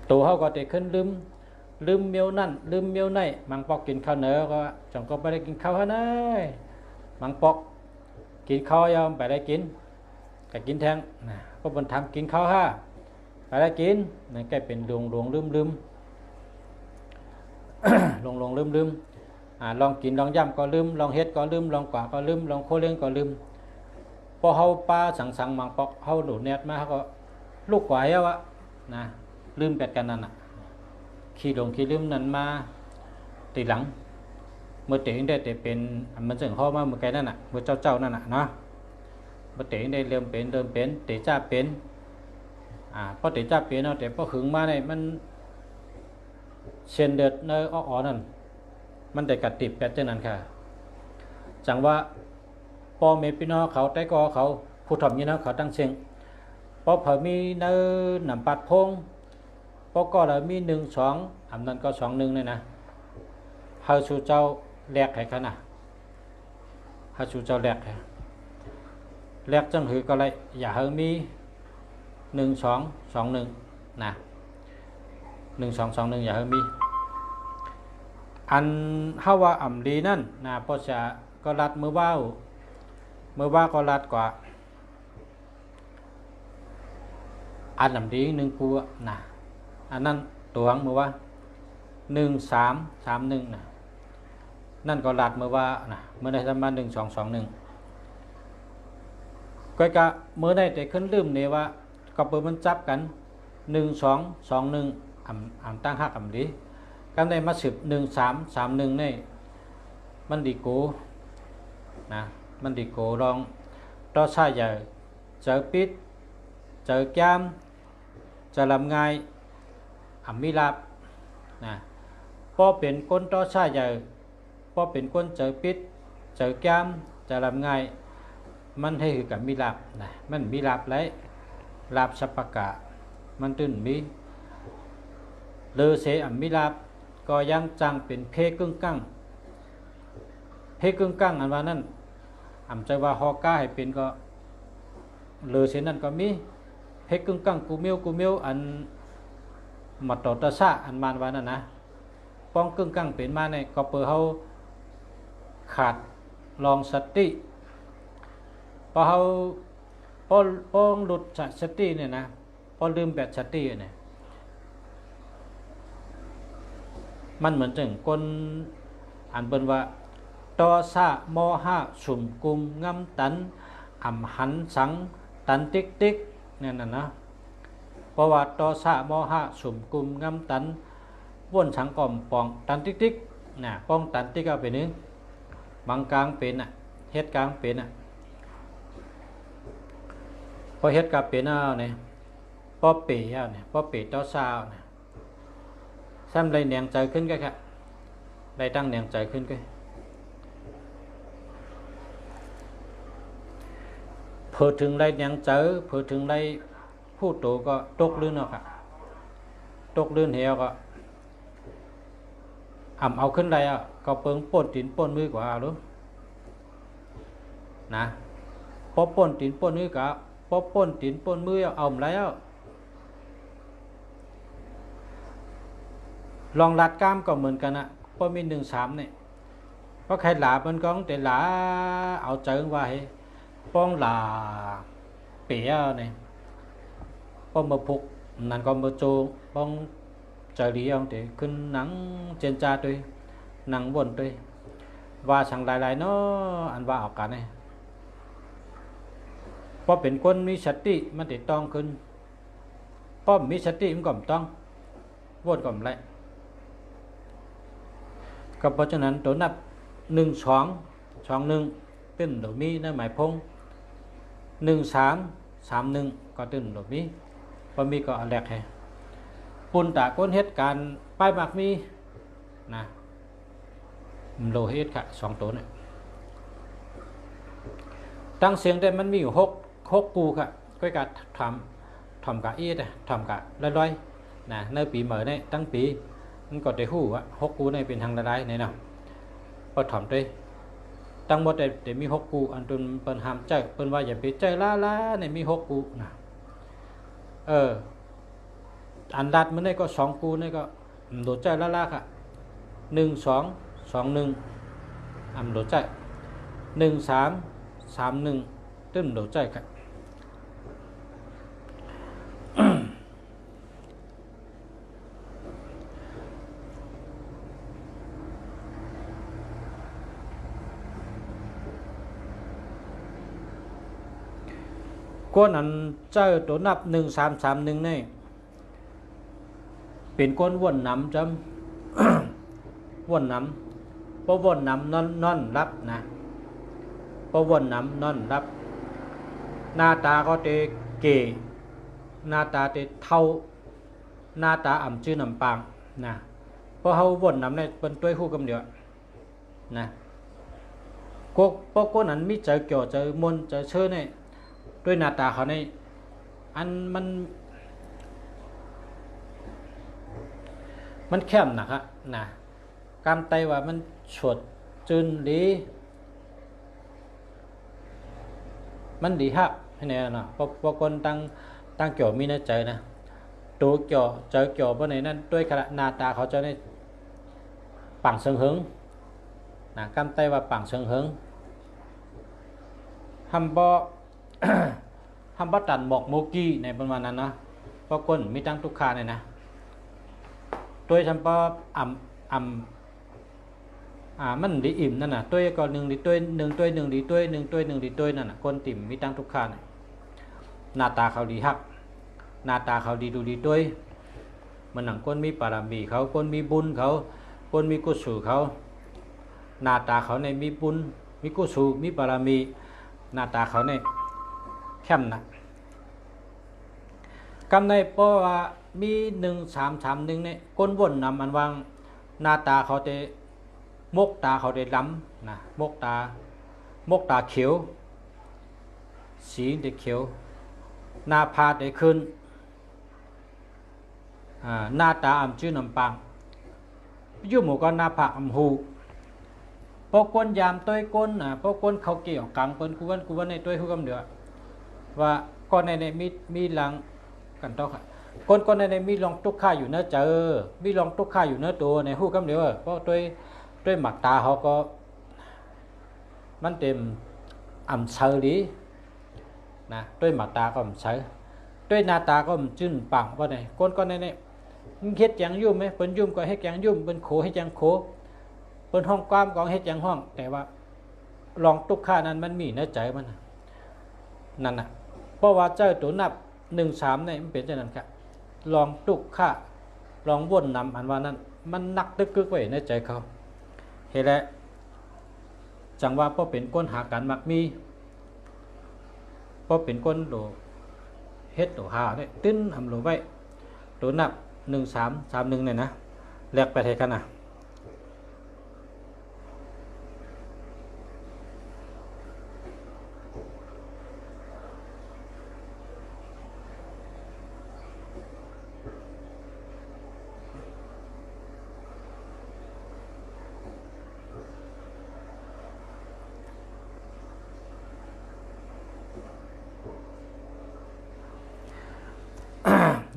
ตัวเขาก็เตะขึ้นลืมเมียวนั่นลืมเมียวในมังปอกกินข้าวเหนือก็จังก็ไปได้กินข้าวฮะนายมังปอกกินข้าวยอมไปได้กินแต่กินแทงนะเพราะบนทำกินข้าวฮะไปได้กินนั่นแกเป็นลงลืม ลงลืมลองกินลองย่ำก็ลืมลองเฮ็ดก็ลืมลองกว่าก็ลืมลองโคเลี้ยงก็ลืมพอเฮาปลาสังมังปอกเฮาหนูเน็ตมาเขาก็ลูกกว่าเฮาวะนะลืมแปดกันนั่นน่ะขี้ลืมนั่นมาตีหลังเมื่อเตะได้แต่เป็นมันจึงเข้ามาเมื่อไกลนั่นน่ะเมื่อเจ้านั่นน่ะเนาะเมื่อเตะได้เริ่มเป็นเตะจ้าเป็นพอเตะจ้าเป็นเนาะแต่พอหึงมาเนี่ยมันเช่นเดือดในอ๋อนั่นมันได้กัดติบแบบเช่นนั้นค่ะจังว่าพ่อแม่พี่น้องเขาแต่ก็เขาผู้ทำยี่น้องเขาตั้งเชียงพอเผอมีในหนำปัดพงพอก็เลยมี1 2อันนั้นก็2 1เลยนะเฮาชูเจ้าแลกให้ขนาดเฮาชูเจ้าแลกจังหือก็เลยอย่าเฮามี1 2 2 1นะ1 2 2 1อย่าเฮามีอันเฮาว่าอ่ำดีนั่นนะเพราะจะก็รัดมือว่าวก็รัดกว่าอันอ่ำดี1กูนะอันนั้นตัวมือว่า1 3 3 1นะนั่นก็รัดมือว่านะเมื่อได้ทำมา1 2 2 1ก็กะเมื่อได้แต่ขึ้นลืมเนี่ยว่าก็เปิดมันจับกัน1 2 2 1อ่ำตั้งหักอ่ำดีกันได้มา10 1 3 3 1นี่มันดีโกนะมันดีโกลองต่อชายใหญ่เจอปิดเจอแก้มจะลำง่ายมีลาบนะพอเป็นก้นต่อชายใหญ่พอเป็นก้นเจอปิดเจอแก้มจะลำง่ายมันให้คือกับมีลาบนะมันมีลาบไรลาบสัพพกะมันตื่นมีเลอเสมีลาบก็ยังจังเป็นเพกึ่งกั้งอันว่านั่นใจว่าฮอก้าให้เป็นก็เลอเสนั่นก็มีเพกึ่งกั้งกูเมียวอันมัดต่อตะซะอันมานว่านั่นนะป้องกึ่งกั้งเป็นมาในก็เปิดเฮาขาดลองสติ พอเขาพอหลุดจากสติเนี่ยนะพอลืมแบบสติเนี่ยมันเหมือนจังคนอ่านเบิ่นว่าตอซะโมหะสุมกุมงำตันอ่ำหันสังตันติ๊กติ๊กเนี่ยนะเพราะว่าตอซะโมหะสุมกุมงำตันว่นสังก่อมปองตันติ๊กติ๊กนะป้องตันติ๊กเอาไปนึงบางกลางเป็นอ่ะเฮ็ดกลางเป็นอ่ะพอเฮ็ดกับเป็นเอาเนี่ยพอเป๋เอาเนี่ยพอเป๋ตอซาเนี่ยซ้ำได้แหนงใจขึ้นก็ค่ะได้ตั้งแหนงใจขึ้นก็เผื่อถึงได้แหนงใจเผื่อถึงได้ผู้โตก็ตกลื่นเอาค่ะตกลื่นเหี่ยวก็เอาขึ้นได้อ่ะก็เปิงป่นตีนป่นมือกว่าเอารู้นะพอป่นตีนป่นมือก็พอป่นตีนป่นมือเอาแล้วลองลัดกล้ามก็เหมือนกันนะพอมี1-3เนี่ยเพราะใครหลามันก็แต่หลาเอาเจิงว่าให้ป้องหลาเปียเนี่ยป้องมาพุกนั่นก็มาโจป้องเจอดีเอาแต่ขึ้นหนังเจนจาด้วยหนังบนด้วยว่าสั่งหลายๆเนาะอันว่าออกกันเนี่ยพอเป็นคนมีสติมันติดต้องขึ้นพอมีสติมันก็ต้องวนก็ไม่ก็เพราะฉะนั้นตัวนับ1-2-1ตึ้นโดมีนั่นหมายพง1-3-3-1ก็ตึ้นโดมีพอมีก็อันแรกให้ปุ่นตะก้นเฮ็ดการป้ายหมักมีนะโลเฮ็ดค่ะ2ตัวเนี่ยตั้งเสียงได้มันมีอยู่6กูค่ะก็การทำกะอีดทำกะลอยๆนะในปีเหมือนเนี่ยตั้งปีมันก็ได้หู้ว่า6กูในเป็นทางใดๆเนี่ยเนาะพอถอมด้วยตั้งหมดแต่มี6กูอันตุนเปิ้นห้ามใจเปิ้นว่าอย่าไปใจล้าๆเนี่ยมี6กูนะอันดัดมันได้ก็2กูนี่ก็โดดใจล้าๆค่ะ1-2-2-1โดดใจ1-3-3-1ตึ้มโดดใจค่ะก้นอันเจ้าตัวนับ1-3-3-1นี่เป็นก้นวนน้ำจำ วนน้ำพอวนน้ำนอนรับนะพอวนน้ำนอนรับหน้าตาก็เตเก๋หน้าตาเตเท่าหน้าตาอ่ำชื่อน้ำปางนะเพราะเขาวนน้ำในเป็นตัวคู่กำเดียวนะก็เพราะก้นอันมีเจอเกี่ยวเจอมนเจอเชื่อเนี่ยด้วยหน้าตาเขาในอันมันเข้มนะครับนะกำไตว่ามันฉดจืนดีมันดีฮักให้เนี่ยนะเพราะคนตั้งเกี่ยวมีในใจนะตัวเกี่ยวเจอเกี่ยวบนไหนนั่นด้วยขณะหน้าตาเขาจะได้ปังเชิงหึงนะกำไตว่าปังเชิงหึงทำบ่ทำบ่ตันหมอกโมกี้ในประมาณนั้นนะเพราะคนมีตั้งทุกขาเนี่ยนะตัวทำบ่มันดีอิ่มนั่นน่ะตัวก็1ดีตัว1ตัว1ดีตัว1ตัว1ดีตัวนั่นน่ะคนติ่มมีตั้งทุกขาเนี่ยหน้าตาเขาดีฮักหน้าตาเขาดีดูดีตัวมันหนังคนมีปารมีเขาคนมีบุญเขาคนมีกุศลเขาหน้าตาเขาในมีบุญมีกุศลมีปารมีหน้าตาเขาในเข้มนะกำในเพราะว่ามี1-3-3-1เนี่ยก้นวนนำอันวางหน้าตาเขาจะมกตาเขาได้ล้ำนะมกตาเขียวสีได้เขียวหน้าผากได้ขึ้นหน้าตาอ่ำชื่อน้ำปังยุ่หมูก็หน้าผากอ่ำหูพวกคนยามต้อยก้นพวกคนเขาเกี่ยวกังเปิ้นกูวันในต้อยหูกำเดือว่าก่อนในมีหลังกันต้องคนในมีลองตุกข่าอยู่เนื้อเจอมีลองตุกข่าอยู่เนื้อตัวในหูกำเดือเพราะด้วยหมักตาเขาก็มันเต็มอ่ำเชอดี นะด้วยหมาตาก็มันใช้ด้วยหน้าตาก็มันจื้นปังว่าไหนก้นก็ในนี่เฮ็ดอย่างยุ่มไหมเปิ้นยุ่มก็เฮ็ดอย่างยุ่มเปิ้นโขเฮ็ดอย่างโขเปิ้นห้องความก็เฮ็ดอย่างห้องแต่ว่าลองตุกข้านั้นมันมีในใจมันนั่นน่ะเพราะว่าเจ้าตัวนับ1-3เนี่ยมันเป็นจังนั้นครับลองตุกข้าลองวนนำอันว่านั้นมันนักตึกกึกไว้ในใจเขาเฮ็ดแล้วจังว่าเพราะเป็นก้นหากันมักมีเพราะเป็นก้นโดเฮ็ดโดหาเนี่ยตื้นทำโลไว้ตัวนับ1-3-3-1เนี่ยนะแลกไปเท่ากันน่ะ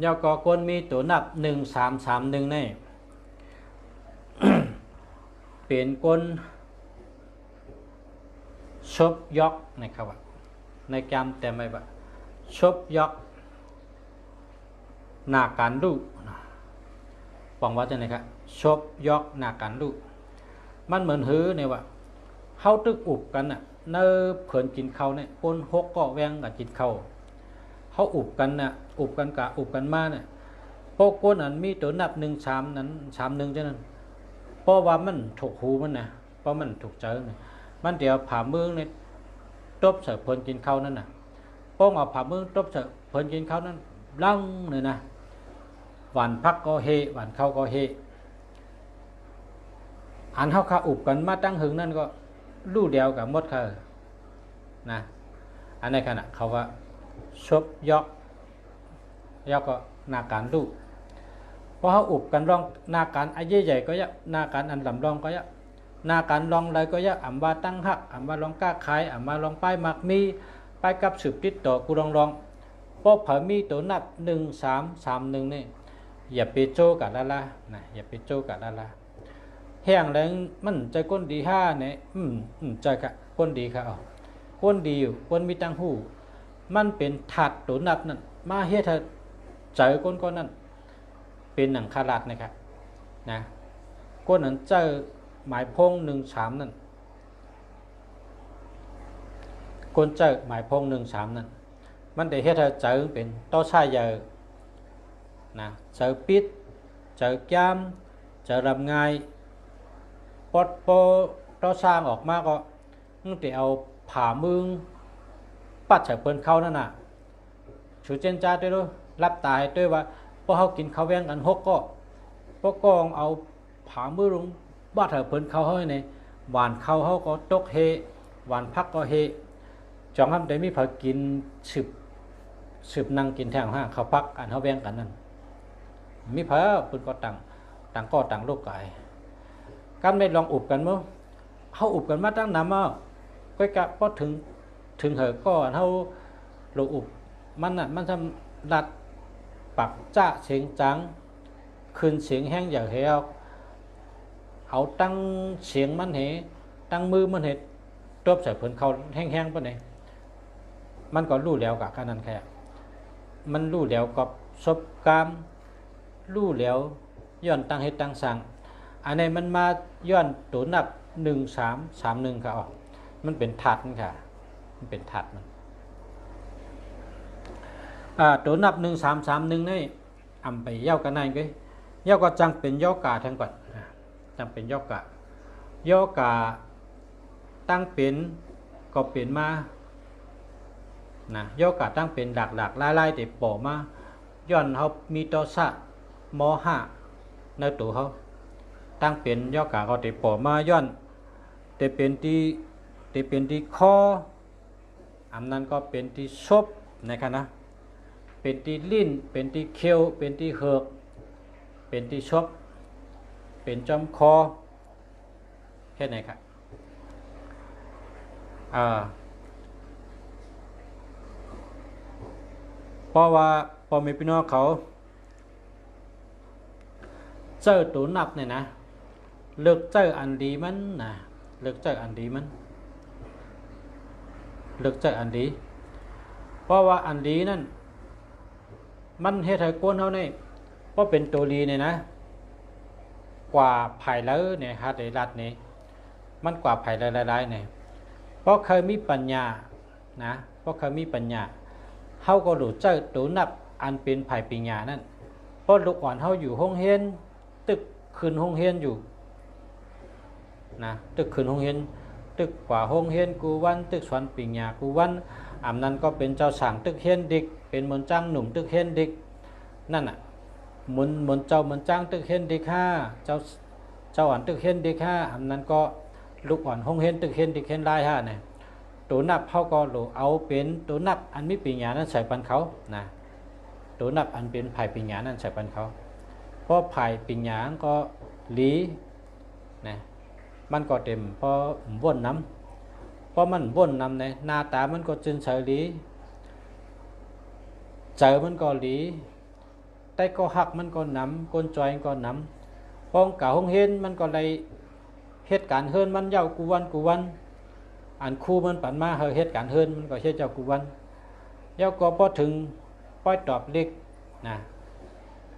ยอกอกวนมีตัวนับ1-3-3-1นี่ เป็นกลชบยอกนะครับในกรรมแต่ไม่แบบชบยอกหน้าการลูกฟังว่าจะไหนครับชบยอกหน้าการลูกมันเหมือนหื้อเนี่ยว่าเขาตึกอุบกันน่ะเนื้อเผื่อนกินข้าวเนี่ยปนหกก็แวงกับกินข้าวเขาอุบกันน่ะอุบกันกะอุบกันมาเนี่ยพวกคนอันมีตัวนับ1-3นั้น3-1เท่านั้นเพราะว่ามันถูกหูมันนะเพราะมันถูกเจอเนี่ยมันเดี๋ยวผ่ามือเนี่ยตบเสือเพลินกินข้าวนั่นน่ะป้องเอาผ่ามือตบเสือเพลินกินข้าวนั่นลังเลยนะหวานพักก็เฮหวานข้าวก็เฮอันเขาขาอุบกันมาตั้งหึงนั่นก็ลู่เดียวกับมดเขานะอันในขณะเขาว่าชบยอกก็นาการลู่เพราะเขาอุบกันรองนาการไอ้ใหญ่ก็ยะนาการอันลำรองก็ยะนาการลองอะไรก็ยะอ่ำว่าตั้งหักอ่ำว่าลองกล้าขายอ่ำว่าลองป้ายมักมีป้ายกับสืบติดต่อกูลองเพราะเผยมีตัวนับ1-3-3-1นี่อย่าไปโจกับละนะอย่าไปโจกับละแห้งแรงมันใจก้นดี5เนี่ยใจกะก้นดีค่ะก้นดีอยู่ก้นมีตั้งหูมันเป็นถัดตัวนับนั่นมาเฮ็ดให้ใจก้นนั่นเป็นหนังคาราดนะครับนะก้นนั้นเจอหมายพง1-3นั่นก้นเจอหมายพง1-3นั่นมันได้เฮ็ดให้ใจเป็นต่อชายใหญ่นะใจปิดใจแก้มใจรำง่ายปอดโปต่อสร้างออกมาก็แต่เอาผ่ามึงปัดใส่เปิ้นเข้านั่นน่ะชูเจนจ้าด้วยรับตายด้วยว่าพอเขากินข้าวแวงกัน6ก็พวกกองเอาผ่ามือลงบาดใส่เปิ้นเข้าเฮาในหวานเข้าเฮาก็ตกเฮหวานพักก็เฮจองทำได้มีผักกินสืบนั่งกินแทงห้าเขาพักอันเฮาแวงกันนั่นมีเผาเปิ้นก็ต่างก็ต่างโลกกายกันไม่ลองอุบกันมั้งเขาอุบกันมาตั้งนานมาก็กะพอถึงเหอะก็เขาโลอุบมันน่ะมันทำรัดปักจ้าเสียงจังคืนเสียงแห้งอย่างเหี่ยวเอาตั้งเสียงมันเหตั้งมือมันเหตบใส่เพิ่นเขาแห้งๆปะเนี่ยมันก็รู้แล้วกับการนั้นแค่มันรู้แล้วกับศพกรรมรู้แล้วย้อนตั้งเหตุตั้งสั่งอันนี้มันมาย้อนตัวนับ1-3-3-1ค่ะมันเป็นถัดค่ะมันเป็นถัดมันตัวนับ1-3-3-1นี่อำไปเย้ากันนั่นก็เย้าก็จังเป็นย่อกาทั้งก่อนจังเป็นย่อกาตั้งเป็นก็เป็นมานะย่อกาตั้งเป็นหลักๆไล่ๆแต่ปอมาย้อนเขามีต่อสะม5ในตัวเขาตั้งเป็นย่อกาเขาแต่ปอมาย้อนแต่เป็นที่คออันนั้นก็เป็นที่ซบนะครับนะเป็นที่ลิ้นเป็นที่เคี้ยวเป็นที่เหือกเป็นที่ซบเป็นจอมคอแค่ไหนครับเพราะว่าพอมีพี่น้องเขาเจอตัวนับเนี่ยนะเลิกเจออันดีมันนะเลิกเจออันดีมันเลิกเจออันดี เพราะว่าอันดีนั่นมันเฮ็ดให้ก้นเฮานี่บ่เป็นตัวลีเนี่ยนะกว่าไผ่เลอเนี่ยฮัดไอ้รัดนี่มันกว่าไผ่หลายๆเนี่ยเพราะเคยมีปัญญานะเพราะเคยมีปัญญาเฮาก็รู้จักตัวนับอันเป็นไผ่ปัญญานั่นเพราะลูกอ่อนเฮาอยู่ห้องเฮียนตึกขึ้นห้องเฮียนอยู่นะตึกขึ้นห้องเฮียนตึกกว่าห้องเฮียนกูวันตึกสวนปัญญากูวันอำนั้นก็เป็นเจ้าสั่งตึกเฮียนเด็กเป็นมนจ้างหนุ่มตึกเฮียนเด็กนั่นน่ะมนเจ้ามนจ้างตึกเฮียนเด็กห้าเจ้าอ่อนตึกเฮียนเด็กห้าอำนั้นก็ลูกอ่อนห้องเฮียนตึกเฮียนเด็กเฮียนลายห้าเนี่ยตัวนับเขาก็หลูเอาเป็นตัวนับอันมีปัญญานั้นใส่ปันเขานะตัวนับอันเป็นไผ่ปัญญานั้นใส่ปันเขาเพราะไผ่ปัญญาก็หลีนะมันก็เต็มเพราะว่นน้ำเพราะมันว่นน้ำเนี่ยหน้าตามันก็จึงเฉยหลีเจอมันก็หลีแต่ก็หักมันก็น้ำก้นจอยก็น้ำห้องเก่าห้องเฮียนมันก็เลยเหตุการณ์เฮิรนมันเย้ากูวันอันคู่มันปั่นมาเหตุการณ์เฮิรนมันก็เฮ็ดเจ้ากูวันเย้าก็พอถึงป้อยตอบเล็กนะ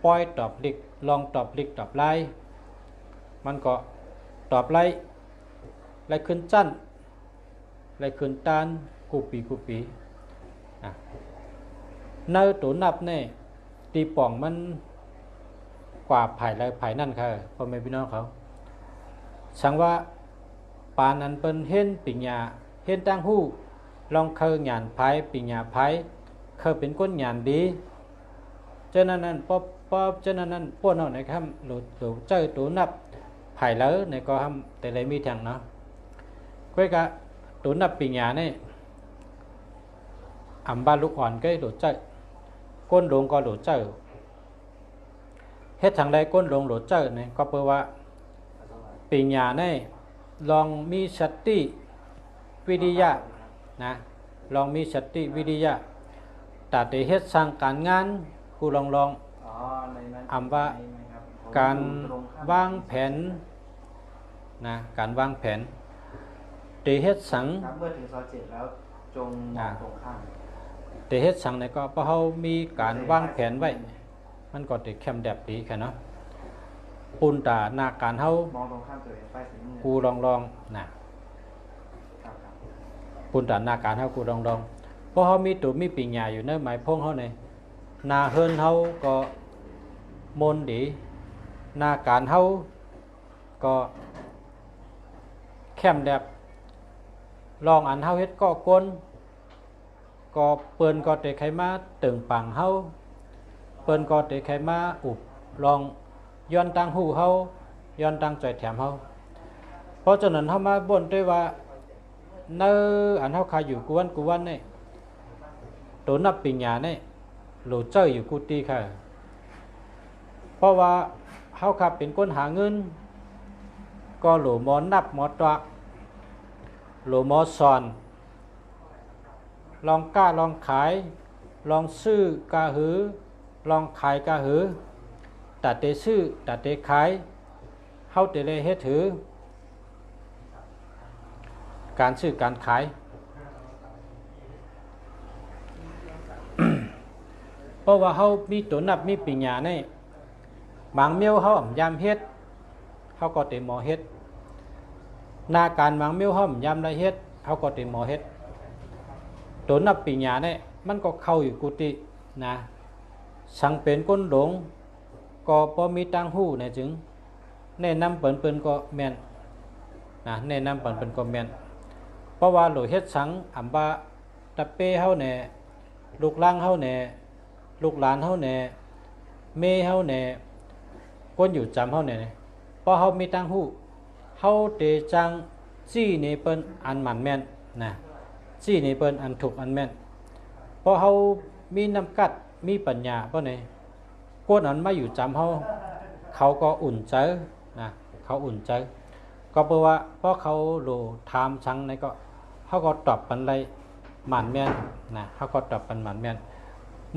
ป้อยตอบเล็กลองตอบเล็กตอบไล่มันก็ตอบไล่ขึ้นจั่นไล่ขึ้นตานกูปีนะเนื้อตัวนับเนี่ยตีป่องมันกว่าไผ่ไรไผ่นั่นค่ะพ่อแม่พี่น้องเขาสังว่าปานนั้นเป็นเห็นปิญญาเห็นตั้งหู้ลองเคยหยานไผ่ปิญญาไผ่เคยเป็นก้นหยานดีเจ้านั้นป๊อเจ้านั้นป้วนเอาในคำหลุดเจอตัวนับไผ่เลอในก็ทำแต่ไรมีทางเนาะก็กะตัวนับปิญญาเนี่ยอัมบาลูกอ่อนก็หลุดเจอก้นหลวงก็หลุดเจอเฮ็ดทางใดก้นหลวงหลุดเจอเนี่ยก็เพื่อว่าปิญญาเนี่ยลองมีสติวิริยะนะลองมีสติวิริยะแต่ได้เฮ็ดสร้างการงานกูลองอำว่าการวางแผนนะการวางแผนได้เฮ็ดสังเมื่อถึงซอย7แล้วจงมองตรงข้ามได้เฮ็ดสังเนี่ยก็เพราะเฮามีการวางแผนไว้มันก็ได้เข้มแดบดีแค่เนาะปุ่นตาหน้าการเฮามองตรงข้ามตัวเองไปสิกูลองนะปุ่นตาหน้าการเฮากูลองเพราะเฮามีตัวมีปิญญาอยู่ในหมายพงเฮาเนี่ยหน้าเฮิรนเฮาก็มนดีหน้าการเฮาก็เข้มแดบลองอันเฮาเฮ็ดก็ก้นก็เปิ้นก็ได้ไขมาตึงปังเฮาเปิ้นก็ได้ไขมาอุบลองย้อนตั้งหูเฮาย้อนตั้งใจแถมเฮาเพราะฉะนั้นเฮามาบ่นด้วยว่าเนื้ออันเฮาคาอยู่กวนนี่ตัวนับปิญญานี่หลูเจ้ออยู่กุฏิค่ะเพราะว่าเฮาขับเป็นคนหาเงินก็หลูหมอนับหมอตวหลูหมอสอนลองกล้าลองขายลองซื้อกาหือลองขายกาหือตัดเตซื้อตัดเตขายเฮาเตเลยเฮ็ดถือการซื้อการขาย เพราะว่าเฮามีตัวนับมีปิญญาในบางเมียวเฮาอ่ำยามเฮ็ดเฮาก็เตหมอเฮ็ดหน้าการบางเมียวเฮาอ่ำยามได้เฮ็ดเฮาก็เตหมอเฮ็ดตัวนับปิญญาเนี่ยมันก็เข้าอยู่กุฏินะสังเป็นก้นหลงก็พอมีตังหู้เนี่ยจึงแนะนำเปิ้นก็แม่นนะแนะนำเปิ้นก็แม่นเพราะว่าโหลเฮ็ดสังอำบาตะเป้เฮาแน่ลูกหลานเฮาแน่ลูกหลานเฮาแน่แม่เฮาแน่คนอยู่จำเฮาแน่เพราะเฮามีตังหู้เฮาเตจังจี้นี่เปิ้นอันหมันแม่นนะจี้นี่เปิ้นอันถูกอันแม่นเพราะเฮามีน้ำกัดมีปัญญาเพราะไหนคนอันมาอยู่จำเขาก็อุ่นใจนะเขาอุ่นใจก็เพราะว่าเพราะเขาโลถามชังในก็เขาก็ตอบปันไรหมันแม่นนะเขาก็ตอบปันหมันแม่น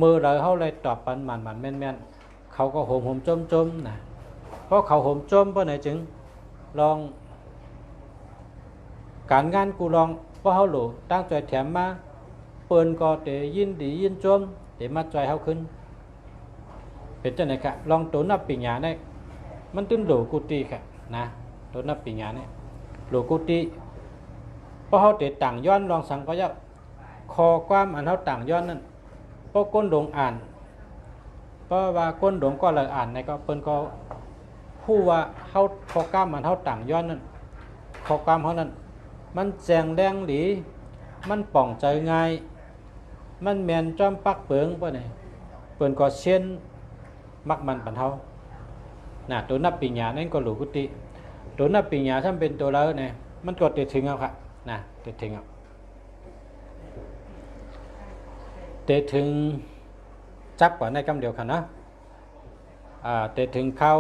มือเลยเขาเลยตอบปันหมันแม่นเขาก็ห่มจมนะเพราะเขาห่มจมเพราะไหนจึงลองการงานกูลองเพราะเขาโลตั้งใจแถมมา เปิ้นก็เตยินดียินจมเตมาใจเฮาขึ้นเป็นจังได๋กะลองตัวนับปิญญาได้มันตึ้นโหลกุฏิค่ะนะตัวนับปิญญาเนี่ยโหลกุฏิเพราะเฮาเตต่างย้อนลองสังก็ยะคอความอันเฮาต่างย้อนนั่นเพราะก้นดงอ่านเพราะว่าก้นดงก็เลยอ่านในก็เปิ้นก็ผู้ว่าเฮาคอความอันเฮาต่างย้อนนั่นคอความเฮานั้นมันแจงแดงหลีมันป่องใจง่ายมันแม่นจอมปักเปิงป่ะนี่เปิ้นก็เช่นมักมันปันเฮาน่ะตัวนับปิญญานั่นก็หลูกุฏิตัวนับปิญญาถ้าเป็นตัวแล้วเนี่ยมันก็ติดถึงเอาค่ะนะติดถึงเอาติดถึงจับกว่าในคำเดียวกันนะติดถึงเข้า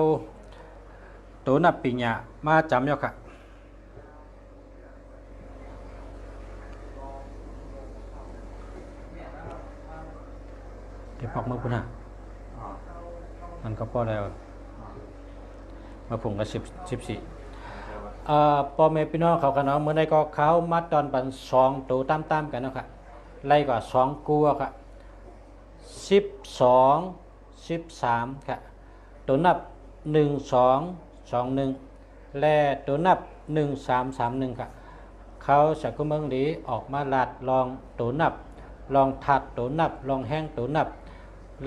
ตัวนับปิญญามาจำเอาค่ะเดี๋ยวพอกมือพุ่นน่ะมันก็พอแล้วมาผงกับ14พ่อแม่พี่น้องเขากันเนาะเมื่อใดก็เขามัดตอนปัน2ตัวตามๆกันเนาะค่ะไล่กว่า2กูค่ะ12 13ค่ะตัวนับ1 2 2 1และตัวนับ1 3 3 1ค่ะเขาจะก็เมืองดีออกมาลาดลองตัวนับลองถัดตัวนับลองแห้งตัวนับ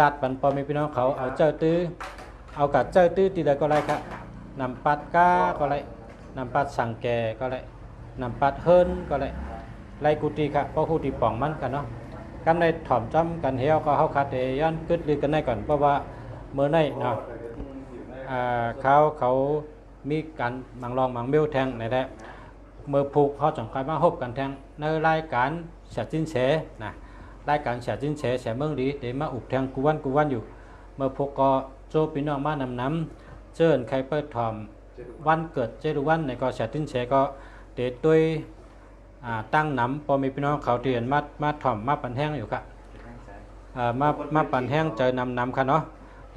ลาดปันพ่อแม่พี่น้องเขาเอาเจ้าตื้อเอากับเจ้าตื้อตีใดก็ไรค่ะนำปัดก้าก็ไรนำปัดสังแกก็ไรนำปัดเฮิรนก็ไรไล่กุฏิค่ะเพราะกุฏิป่องมันกันเนาะกันในถ่อมจำกันเฮียวก็เขาคาเตย้อนกึดลือกันได้ก่อนเพราะว่าเมื่อในเนาะเขามีการมังรองมังเบี้ยวแทงในแท้เมื่อผูกเขาจังคอยมาฮบกันแทงในรายการเสียจินเสนะรายการเสียจินเสเสียเมืองดีเดี๋ยวมาอุบแทงกูวันอยู่เมื่อผูกก็โจพี่น้องมานำเชิญใครเปิดถอมวันเกิดเจรุวันในก็เสียจินเสก็เดี๋ยวตัวตั้งน้ำพอมีพี่น้องเขาเทียนมาถ่อมมาปั่นแห้งอยู่ค่ะมาปั่นแห้งเจอนำค่ะเนาะ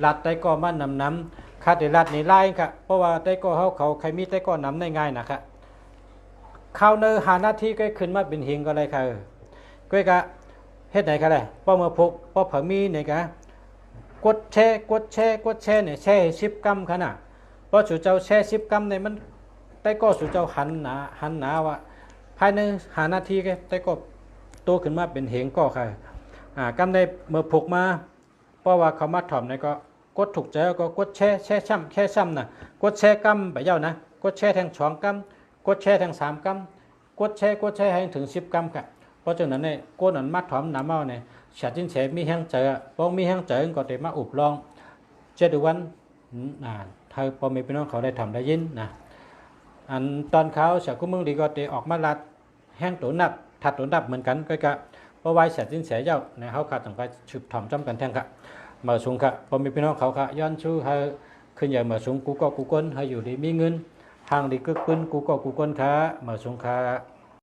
ลัดได้ก็มานำคาเดลัดในไล่ค่ะเพราะว่าได้ก็เขาใครมีได้ก็นำได้ง่ายนะคะข้าวเนื้อหาหน้าที่ก็ขึ้นมาเป็นหิงก็เลยค่ะก็กะเฮ็ดไหนกันเลยป้อเมื่อพกป้อผามีเนี่ยกะกดแช่เนี่ยแช่10 กรัมขนาดเพราะสุเจ้าแช่10 กรัมเนี่ยมันได้ก็สุเจ้าหันหนาว่าภายในหานาทีก็แต่ก็โตขึ้นมาเป็นเหงก็ค่ะกำได้เมื่อผูกมาเพราะว่าเขามาถ่อมในก็กดถูกใจก็กดแช่ซ้ำนะกดแช่กำไปเย้านะกดแช่แทง2 กำกดแช่แทง3 กำกดแช่ให้ถึง10 กำค่ะเพราะฉะนั้นเนี่ยกดนั้นมาถ่อมน้ำเอาเนี่ยฉาจิ้นเฉมีแห้งเจอพอมีแห้งเจอก็เดี๋ยวมาอุบลอง7 วันเธอพอมีพี่น้องเขาได้ทำได้ยินนะอันตอนเขาเสียกุ้งมึงดีก็เตะออกมาลัดแห้งตัวนับถัดตัวนับเหมือนกันก็กะเพราะไว้เสียจินเสียเจ้าในเขาขาดต่างไปฉุบถ่อมจำกันแทงค่ะมาสูงค่ะพอมีพี่น้องเขาค่ะย้อนชูให้ขึ้นใหญ่มาสูงกูก็กูก้นให้อยู่ดีมีเงินทางดีกึกปืนกูก็กูก้นค่ะมาสูงค่ะ